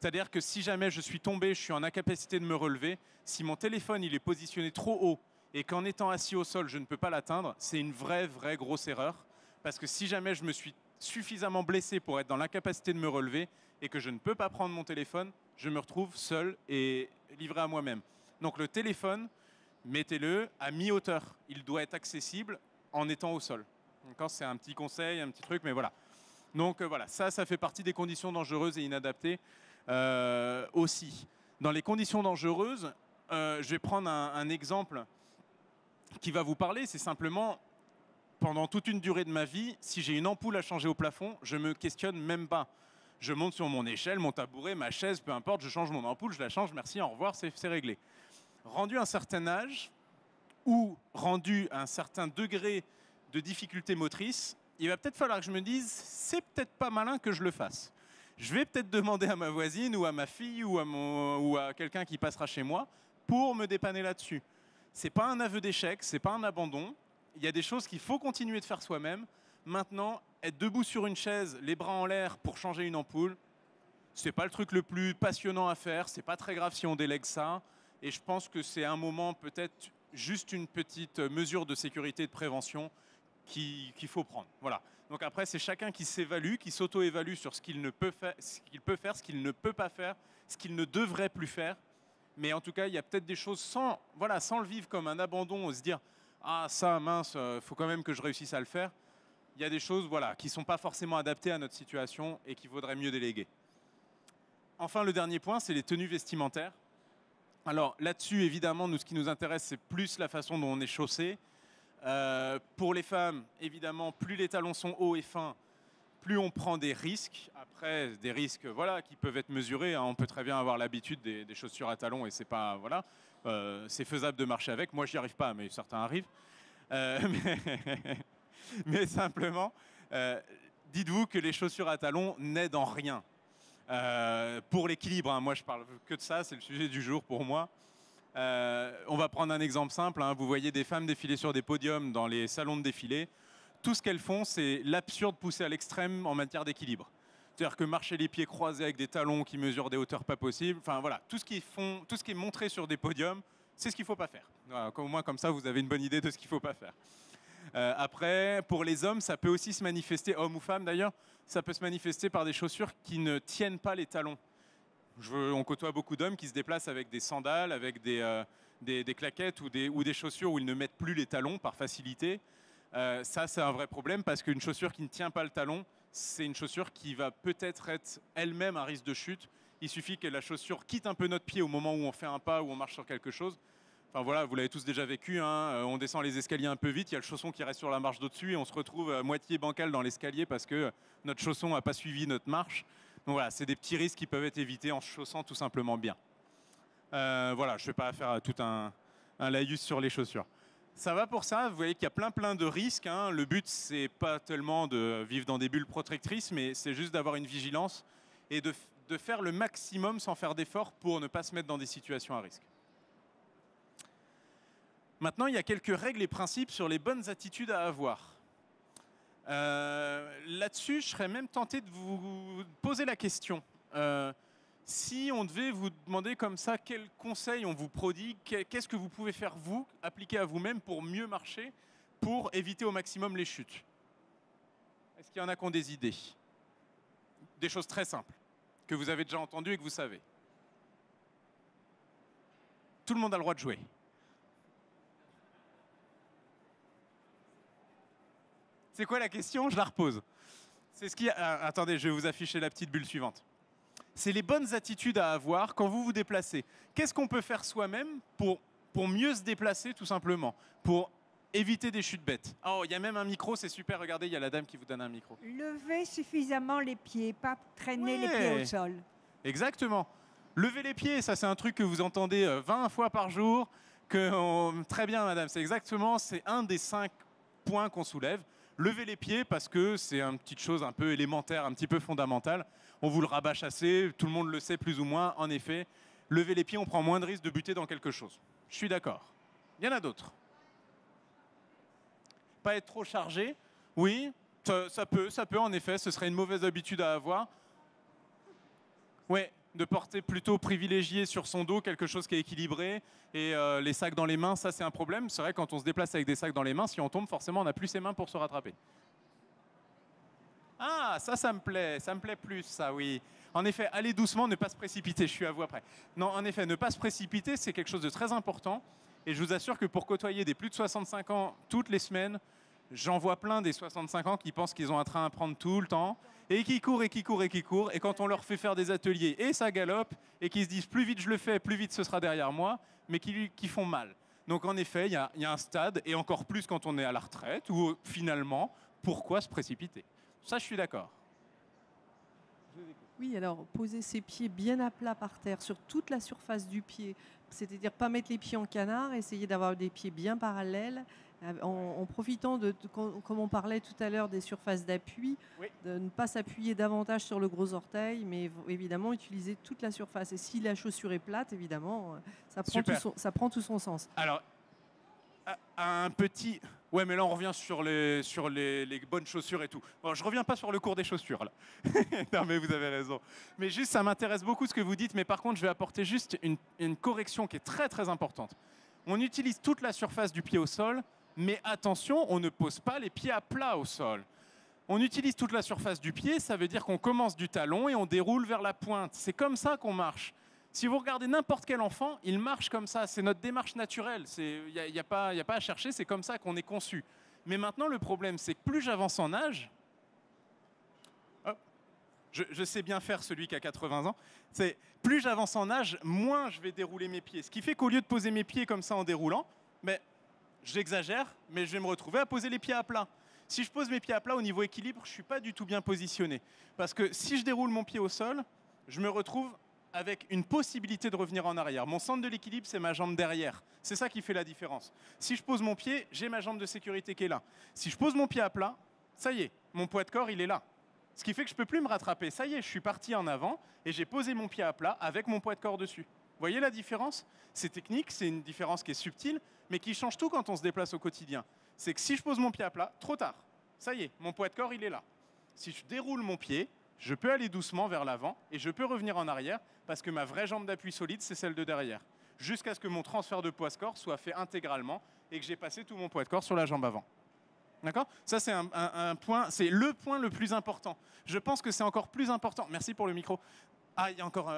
C'est-à-dire que si jamais je suis tombé, je suis en incapacité de me relever, si mon téléphone il est positionné trop haut et qu'en étant assis au sol, je ne peux pas l'atteindre, c'est une vraie grosse erreur. Parce que si jamais je me suis suffisamment blessé pour être dans l'incapacité de me relever et que je ne peux pas prendre mon téléphone, je me retrouve seul et livré à moi-même. Donc le téléphone, mettez-le à mi-hauteur. Il doit être accessible en étant au sol. C'est un petit conseil, un petit truc, mais voilà. Donc voilà, ça fait partie des conditions dangereuses et inadaptées aussi. Dans les conditions dangereuses, je vais prendre un exemple qui va vous parler. C'est simplement, pendant toute une durée de ma vie, si j'ai une ampoule à changer au plafond, je ne me questionne même pas. Je monte sur mon échelle, mon tabouret, ma chaise, peu importe, je change mon ampoule, je la change, merci, au revoir, c'est réglé. Rendu à un certain âge, ou rendu à un certain degré de difficulté motrice, il va peut-être falloir que je me dise, c'est peut-être pas malin que je le fasse. Je vais peut-être demander à ma voisine ou à ma fille ou à quelqu'un qui passera chez moi pour me dépanner là-dessus. Ce n'est pas un aveu d'échec, ce n'est pas un abandon. Il y a des choses qu'il faut continuer de faire soi-même. Maintenant, être debout sur une chaise, les bras en l'air pour changer une ampoule, ce n'est pas le truc le plus passionnant à faire. Ce n'est pas très grave si on délègue ça. Et je pense que c'est un moment, peut-être juste une petite mesure de sécurité et de prévention qu'il faut prendre. Voilà. Donc après, c'est chacun qui s'évalue, qui s'auto-évalue sur ce qu'il peut faire, ce qu'il ne peut pas faire, ce qu'il ne devrait plus faire. Mais en tout cas, il y a peut-être des choses sans le vivre comme un abandon, se dire ah ça mince, faut quand même que je réussisse à le faire. Il y a des choses qui ne sont pas forcément adaptées à notre situation et qu'il vaudrait mieux déléguer. Enfin, le dernier point, c'est les tenues vestimentaires. Alors là-dessus, évidemment, ce qui nous intéresse, c'est plus la façon dont on est chaussé. Pour les femmes, évidemment, plus les talons sont hauts et fins, plus on prend des risques. Après, des risques qui peuvent être mesurés. Hein. On peut très bien avoir l'habitude des chaussures à talons et c'est pas c'est faisable de marcher avec. Moi, j'y arrive pas, mais certains arrivent. Mais simplement, dites-vous que les chaussures à talons n'aident en rien. Pour l'équilibre, hein, moi je parle que de ça, c'est le sujet du jour pour moi. On va prendre un exemple simple, hein. Vous voyez des femmes défiler sur des podiums dans les salons de défilé. Tout ce qu'elles font, c'est l'absurde poussé à l'extrême en matière d'équilibre. C'est-à-dire que marcher les pieds croisés avec des talons qui mesurent des hauteurs pas possibles, enfin voilà, tout ce qui est montré sur des podiums, c'est ce qu'il ne faut pas faire. Voilà, au moins comme ça, vous avez une bonne idée de ce qu'il ne faut pas faire. Après, pour les hommes, ça peut aussi se manifester, hommes ou femmes d'ailleurs, ça peut se manifester par des chaussures qui ne tiennent pas les talons. On côtoie beaucoup d'hommes qui se déplacent avec des sandales, avec des claquettes ou des chaussures où ils ne mettent plus les talons par facilité. Ça, c'est un vrai problème parce qu'une chaussure qui ne tient pas le talon, c'est une chaussure qui va peut-être être elle-même un risque de chute. Il suffit que la chaussure quitte un peu notre pied au moment où on fait un pas ou on marche sur quelque chose. Enfin voilà, vous l'avez tous déjà vécu, hein. On descend les escaliers un peu vite, il y a le chausson qui reste sur la marche d'au-dessus et on se retrouve à moitié bancal dans l'escalier parce que notre chausson n'a pas suivi notre marche. Donc voilà, c'est des petits risques qui peuvent être évités en se chaussant tout simplement bien. Voilà, je ne vais pas faire tout un laïus sur les chaussures. Ça va pour ça, vous voyez qu'il y a plein de risques, hein. Le but, c'est pas tellement de vivre dans des bulles protectrices, mais c'est juste d'avoir une vigilance et de faire le maximum sans faire d'efforts pour ne pas se mettre dans des situations à risque. Maintenant, il y a quelques règles et principes sur les bonnes attitudes à avoir. Là-dessus, je serais même tenté de vous poser la question. Si on devait vous demander comme ça quels conseils on vous prodigue, qu'est-ce que vous pouvez faire vous, appliquer à vous-même pour mieux marcher, pour éviter au maximum les chutes? Est-ce qu'il y en a qui ont des idées? Des choses très simples, que vous avez déjà entendues et que vous savez. Tout le monde a le droit de jouer. C'est quoi la question? Je la repose. C'est ce qui... attendez, je vais vous afficher la petite bulle suivante. C'est les bonnes attitudes à avoir quand vous vous déplacez. Qu'est-ce qu'on peut faire soi-même pour mieux se déplacer, tout simplement, pour éviter des chutes bêtes? Oh, il y a même un micro, c'est super. Regardez, il y a la dame qui vous donne un micro. Lever suffisamment les pieds, pas traîner les pieds au sol. Exactement. Lever les pieds, ça c'est un truc que vous entendez 20 fois par jour. Très bien, madame, c'est un des 5 points qu'on soulève. Lever les pieds parce que c'est une petite chose un peu élémentaire, un petit peu fondamentale. On vous le rabâche assez, tout le monde le sait plus ou moins. En effet, lever les pieds, on prend moins de risques de buter dans quelque chose. Je suis d'accord. Il y en a d'autres. Pas être trop chargé, oui, ça peut en effet, ce serait une mauvaise habitude à avoir. Ouais, de porter plutôt privilégié sur son dos quelque chose qui est équilibré et les sacs dans les mains, ça c'est un problème. C'est vrai, quand on se déplace avec des sacs dans les mains, si on tombe, forcément on n'a plus ses mains pour se rattraper. Ah, ça me plaît plus, ça, oui. En effet, aller doucement, ne pas se précipiter, je suis à vous après. Non, en effet, ne pas se précipiter, c'est quelque chose de très important. Et je vous assure que pour côtoyer des plus de 65 ans toutes les semaines, j'en vois plein des 65 ans qui pensent qu'ils ont un train à prendre tout le temps, et qui courent, et qui courent, et qui courent. Et quand on leur fait faire des ateliers, et ça galope, et qui se disent plus vite je le fais, plus vite ce sera derrière moi, mais qui font mal. Donc en effet, il y a un stade, et encore plus quand on est à la retraite, où finalement, pourquoi se précipiter? Ça, je suis d'accord. Oui, alors poser ses pieds bien à plat par terre sur toute la surface du pied, c'est-à-dire pas mettre les pieds en canard, essayer d'avoir des pieds bien parallèles, en profitant comme on parlait tout à l'heure, des surfaces d'appui, oui, de ne pas s'appuyer davantage sur le gros orteil, mais évidemment utiliser toute la surface. Et si la chaussure est plate, évidemment, ça prend tout son sens. Alors, un petit... Ouais, mais là, on revient sur les bonnes chaussures et tout. Bon, je reviens pas sur le cours des chaussures, là. Non, mais vous avez raison. Mais juste, ça m'intéresse beaucoup ce que vous dites, mais par contre, je vais apporter juste une correction qui est très, très importante. On utilise toute la surface du pied au sol, Mais attention, on ne pose pas les pieds à plat au sol. On utilise toute la surface du pied, ça veut dire qu'on commence du talon et on déroule vers la pointe. C'est comme ça qu'on marche. Si vous regardez n'importe quel enfant, il marche comme ça. C'est notre démarche naturelle. Il n'y a pas à chercher, c'est comme ça qu'on est conçu. Mais maintenant, le problème, c'est que plus j'avance en âge, je sais bien faire celui qui a 80 ans, c'est plus j'avance en âge, moins je vais dérouler mes pieds. Ce qui fait qu'au lieu de poser mes pieds comme ça en déroulant, j'exagère, mais je vais me retrouver à poser les pieds à plat. Si je pose mes pieds à plat au niveau équilibre, je ne suis pas du tout bien positionné. Parce que si je déroule mon pied au sol, je me retrouve avec une possibilité de revenir en arrière. Mon centre de l'équilibre, c'est ma jambe derrière. C'est ça qui fait la différence. Si je pose mon pied, j'ai ma jambe de sécurité qui est là. Si je pose mon pied à plat, ça y est, mon poids de corps, il est là. Ce qui fait que je ne peux plus me rattraper. Ça y est, je suis parti en avant et j'ai posé mon pied à plat avec mon poids de corps dessus. Vous voyez la différence? C'est technique, c'est une différence qui est subtile, mais qui change tout quand on se déplace au quotidien. C'est que si je pose mon pied à plat, trop tard. Ça y est, mon poids de corps, il est là. Si je déroule mon pied, je peux aller doucement vers l'avant et je peux revenir en arrière parce que ma vraie jambe d'appui solide, c'est celle de derrière. Jusqu'à ce que mon transfert de poids de corps soit fait intégralement et que j'ai passé tout mon poids de corps sur la jambe avant. D'accord? Ça, c'est un point, c'est le point le plus important. Je pense que c'est encore plus important. Merci pour le micro. Ah, il y a encore...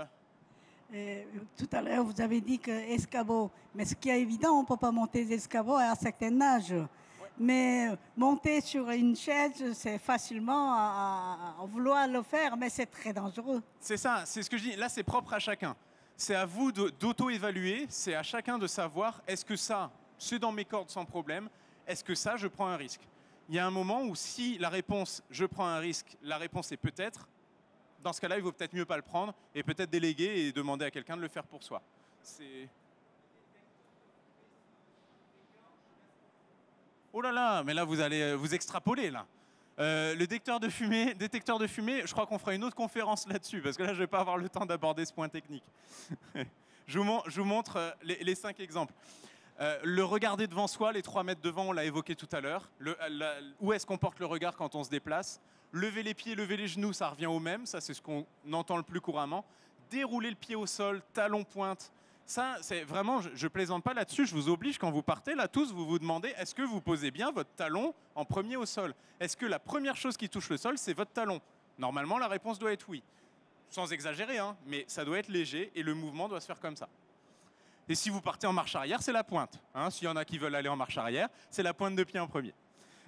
Tout à l'heure, vous avez dit que escabeau. Mais ce qui est évident, on ne peut pas monter des escabeaux à un certain âge. Ouais. Mais monter sur une chaise, c'est facilement à vouloir le faire, mais c'est très dangereux. C'est ça, c'est ce que je dis. Là, c'est propre à chacun. C'est à vous d'auto-évaluer. C'est à chacun de savoir, est-ce que ça, c'est dans mes cordes sans problème? Est-ce que ça, je prends un risque? Il y a un moment où si la réponse, je prends un risque, la réponse est peut-être, dans ce cas-là, il vaut peut-être mieux pas le prendre et peut-être déléguer et demander à quelqu'un de le faire pour soi. Oh là là, mais là, vous allez vous extrapoler, là. Le détecteur de fumée, je crois qu'on fera une autre conférence là-dessus, parce que là, je ne vais pas avoir le temps d'aborder ce point technique. Je vous montre les 5 exemples. Le regarder devant soi, les 3 mètres devant, on l'a évoqué tout à l'heure. Où est-ce qu'on porte le regard quand on se déplace? Lever les pieds, lever les genoux, ça revient au même. Ça, c'est ce qu'on entend le plus couramment. Dérouler le pied au sol, talon pointe. Ça, c'est vraiment, je plaisante pas là-dessus. Je vous oblige, quand vous partez, là, tous, vous vous demandez, est-ce que vous posez bien votre talon en premier au sol? Est-ce que la première chose qui touche le sol, c'est votre talon? Normalement, la réponse doit être oui. Sans exagérer, hein, mais ça doit être léger et le mouvement doit se faire comme ça. Et si vous partez en marche arrière, c'est la pointe. Hein. S'il y en a qui veulent aller en marche arrière, c'est la pointe de pied en premier.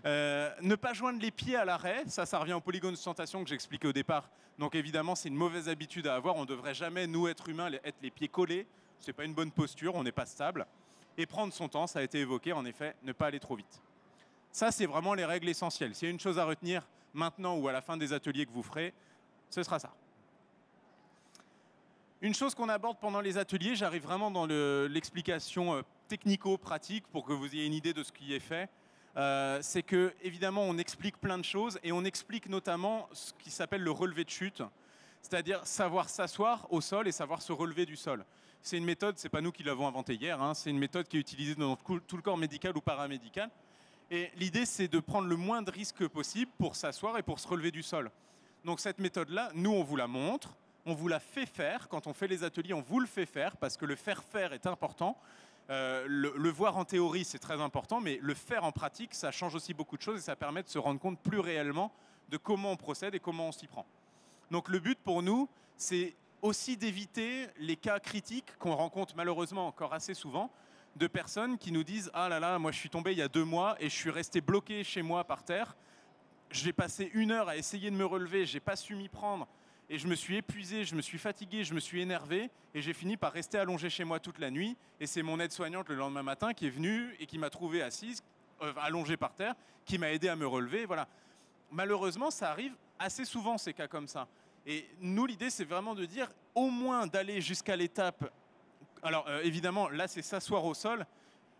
Ne pas joindre les pieds à l'arrêt, ça revient au polygone de sustentation que j'expliquais au départ. Donc évidemment, c'est une mauvaise habitude à avoir. On ne devrait jamais, nous, êtres humains, être les pieds collés. Ce n'est pas une bonne posture, on n'est pas stable. Et prendre son temps, ça a été évoqué, en effet, ne pas aller trop vite. Ça, c'est vraiment les règles essentielles. S'il y a une chose à retenir maintenant ou à la fin des ateliers que vous ferez, ce sera ça. Une chose qu'on aborde pendant les ateliers, j'arrive vraiment dans l'explication technico-pratique pour que vous ayez une idée de ce qui est fait. C'est que évidemment on explique plein de choses et on explique notamment ce qui s'appelle le relevé de chute, c'est-à-dire savoir s'asseoir au sol et savoir se relever du sol. C'est une méthode, c'est pas nous qui l'avons inventée hier, hein, c'est une méthode qui est utilisée dans tout le corps médical ou paramédical. Et l'idée c'est de prendre le moins de risques possible pour s'asseoir et pour se relever du sol. Donc cette méthode-là, nous on vous la montre, on vous la fait faire. Quand on fait les ateliers, on vous le fait faire parce que le faire est important. Le voir en théorie, c'est très important, mais le faire en pratique, ça change aussi beaucoup de choses et ça permet de se rendre compte plus réellement de comment on procède et comment on s'y prend. Donc le but pour nous, c'est aussi d'éviter les cas critiques qu'on rencontre malheureusement encore assez souvent, de personnes qui nous disent « Ah là là, moi je suis tombé il y a 2 mois et je suis resté bloqué chez moi par terre. J'ai passé 1 heure à essayer de me relever, j'ai pas su m'y prendre. Et je me suis épuisé, je me suis fatigué, je me suis énervé et j'ai fini par rester allongé chez moi toute la nuit. Et c'est mon aide-soignante le lendemain matin qui est venue et qui m'a trouvé assise, allongé par terre, qui m'a aidé à me relever. Voilà. Malheureusement, ça arrive assez souvent ces cas comme ça. Et nous, l'idée, c'est vraiment de dire au moins d'aller jusqu'à l'étape. Alors évidemment, là, c'est s'asseoir au sol.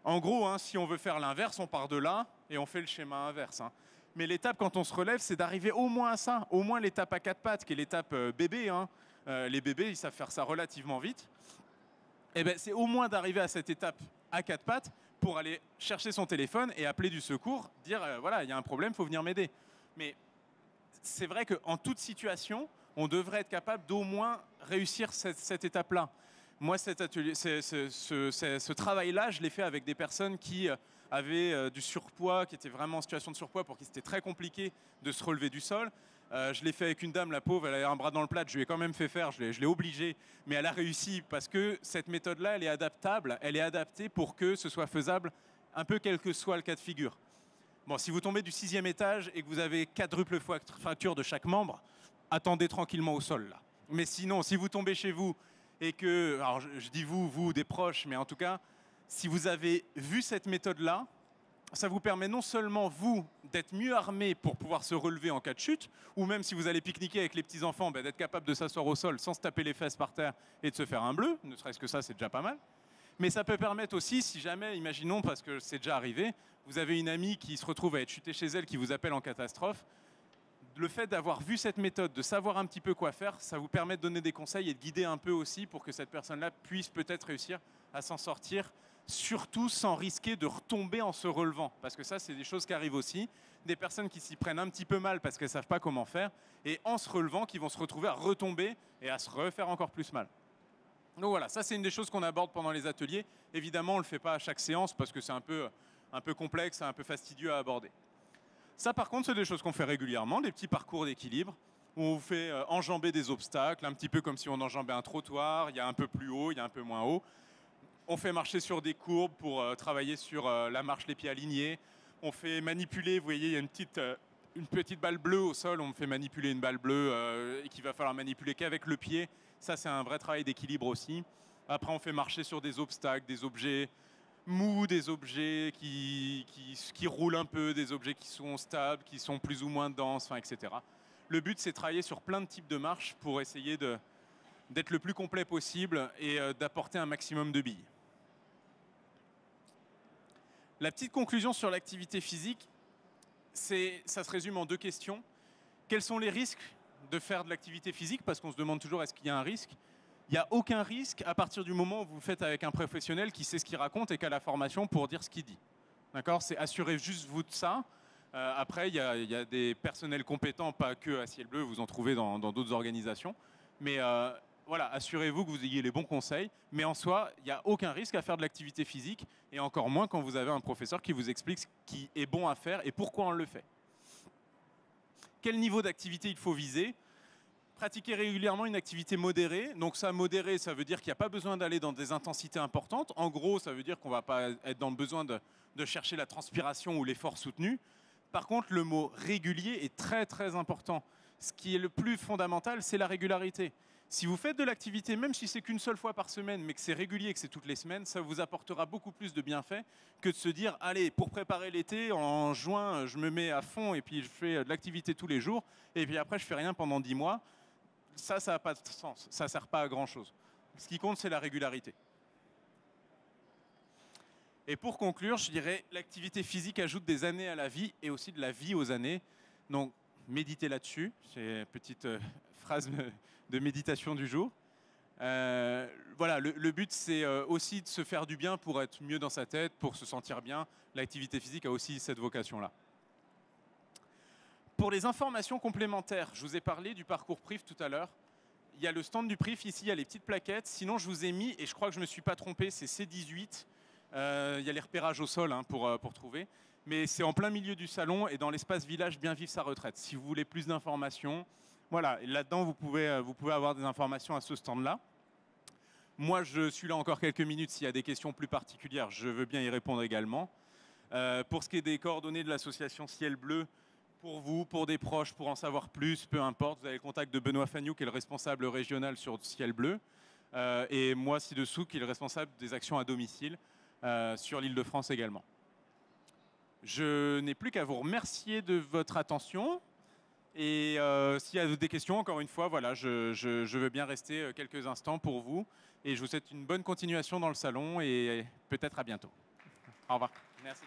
En gros, hein, si on veut faire l'inverse, on part de là et on fait le schéma inverse. Hein. Mais l'étape, quand on se relève, c'est d'arriver au moins à ça, au moins l'étape à 4 pattes, qui est l'étape bébé. Hein. Les bébés, ils savent faire ça relativement vite. Et ben, c'est au moins d'arriver à cette étape à 4 pattes pour aller chercher son téléphone et appeler du secours, dire voilà, il y a un problème, il faut venir m'aider. Mais c'est vrai qu'en toute situation, on devrait être capable d'au moins réussir cette étape-là. Moi, cet atelier, ce travail-là, je l'ai fait avec des personnes qui avaient du surpoids, qui étaient vraiment en situation de surpoids, pour qui c'était très compliqué de se relever du sol. Je l'ai fait avec une dame, la pauvre, elle avait un bras dans le plat, je lui ai quand même fait faire, je l'ai obligée, mais elle a réussi parce que cette méthode-là, elle est adaptable, elle est adaptée pour que ce soit faisable un peu quel que soit le cas de figure. Bon, si vous tombez du 6e étage et que vous avez quadruple fracture de chaque membre, attendez tranquillement au sol là. Mais sinon, si vous tombez chez vous et que, alors je dis vous, des proches, mais en tout cas, si vous avez vu cette méthode-là, ça vous permet non seulement, vous, d'être mieux armé pour pouvoir se relever en cas de chute, ou même si vous allez pique-niquer avec les petits-enfants, d'être capable de s'asseoir au sol sans se taper les fesses par terre et de se faire un bleu, ne serait-ce que ça, c'est déjà pas mal. Mais ça peut permettre aussi, si jamais, imaginons, parce que c'est déjà arrivé, vous avez une amie qui se retrouve à être chutée chez elle, qui vous appelle en catastrophe, le fait d'avoir vu cette méthode, de savoir un petit peu quoi faire, ça vous permet de donner des conseils et de guider un peu aussi pour que cette personne-là puisse peut-être réussir à s'en sortir, surtout sans risquer de retomber en se relevant. Parce que ça, c'est des choses qui arrivent aussi. Des personnes qui s'y prennent un petit peu mal parce qu'elles ne savent pas comment faire, et en se relevant, qui vont se retrouver à retomber et à se refaire encore plus mal. Donc voilà, ça c'est une des choses qu'on aborde pendant les ateliers. Évidemment, on ne le fait pas à chaque séance parce que c'est un peu complexe, un peu fastidieux à aborder. Ça, par contre, c'est des choses qu'on fait régulièrement, des petits parcours d'équilibre, où on vous fait enjamber des obstacles, un petit peu comme si on enjambait un trottoir. Il y a un peu plus haut, il y a un peu moins haut. On fait marcher sur des courbes pour travailler sur la marche, les pieds alignés. On fait manipuler, vous voyez, il y a une petite balle bleue au sol. On me fait manipuler une balle bleue et qu'il va falloir manipuler qu'avec le pied. Ça, c'est un vrai travail d'équilibre aussi. Après, on fait marcher sur des obstacles, des objets mous, des objets qui roulent un peu, des objets qui sont stables, qui sont plus ou moins denses, etc. Le but, c'est de travailler sur plein de types de marches pour essayer d'être le plus complet possible et d'apporter un maximum de billes. La petite conclusion sur l'activité physique, ça se résume en 2 questions. Quels sont les risques de faire de l'activité physique? Parce qu'on se demande toujours, est-ce qu'il y a un risque? Il n'y a aucun risque à partir du moment où vous le faites avec un professionnel qui sait ce qu'il raconte et qui a la formation pour dire ce qu'il dit. D'accord? C'est assurez juste vous de ça. Après, il y a des personnels compétents, pas que à Ciel Bleu, vous en trouvez dans d'autres organisations. Mais voilà, assurez-vous que vous ayez les bons conseils. Mais en soi, il n'y a aucun risque à faire de l'activité physique, et encore moins quand vous avez un professeur qui vous explique ce qui est bon à faire et pourquoi on le fait. Quel niveau d'activité il faut viser? Pratiquer régulièrement une activité modérée. Donc ça, modéré, ça veut dire qu'il n'y a pas besoin d'aller dans des intensités importantes. En gros, ça veut dire qu'on ne va pas être dans le besoin de chercher la transpiration ou l'effort soutenu. Par contre, le mot régulier est très très important. Ce qui est le plus fondamental, c'est la régularité. Si vous faites de l'activité, même si c'est qu'une seule fois par semaine, mais que c'est régulier, que c'est toutes les semaines, ça vous apportera beaucoup plus de bienfaits que de se dire, allez, pour préparer l'été, en juin, je me mets à fond et puis je fais de l'activité tous les jours, et puis après, je fais rien pendant 10 mois. Ça n'a pas de sens, ça ne sert pas à grand-chose. Ce qui compte, c'est la régularité. Et pour conclure, je dirais, l'activité physique ajoute des années à la vie et aussi de la vie aux années. Donc, méditez là-dessus. C'est une petite phrase de méditation du jour. Voilà, le but, c'est aussi de se faire du bien pour être mieux dans sa tête, pour se sentir bien. L'activité physique a aussi cette vocation-là. Pour les informations complémentaires, je vous ai parlé du parcours PRIF tout à l'heure. Il y a le stand du PRIF ici, il y a les petites plaquettes. Sinon, je vous ai mis, et je crois que je ne me suis pas trompé, c'est C18. Il y a les repérages au sol pour trouver. Mais c'est en plein milieu du salon et dans l'espace village Bien Vivre sa retraite. Si vous voulez plus d'informations, voilà, là-dedans, vous pouvez avoir des informations à ce stand-là. Moi, je suis là encore quelques minutes. S'il y a des questions plus particulières, je veux bien y répondre également. Pour ce qui est des coordonnées de l'association Ciel Bleu, pour vous, pour des proches, pour en savoir plus, peu importe, vous avez le contact de Benoît Fagnoux, qui est le responsable régional sur Ciel Bleu, et moi ci-dessous, qui est le responsable des actions à domicile sur l'Île-de-France également. Je n'ai plus qu'à vous remercier de votre attention. Et s'il y a des questions, encore une fois, voilà, je veux bien rester quelques instants pour vous. Et je vous souhaite une bonne continuation dans le salon et peut-être à bientôt. Au revoir. Merci.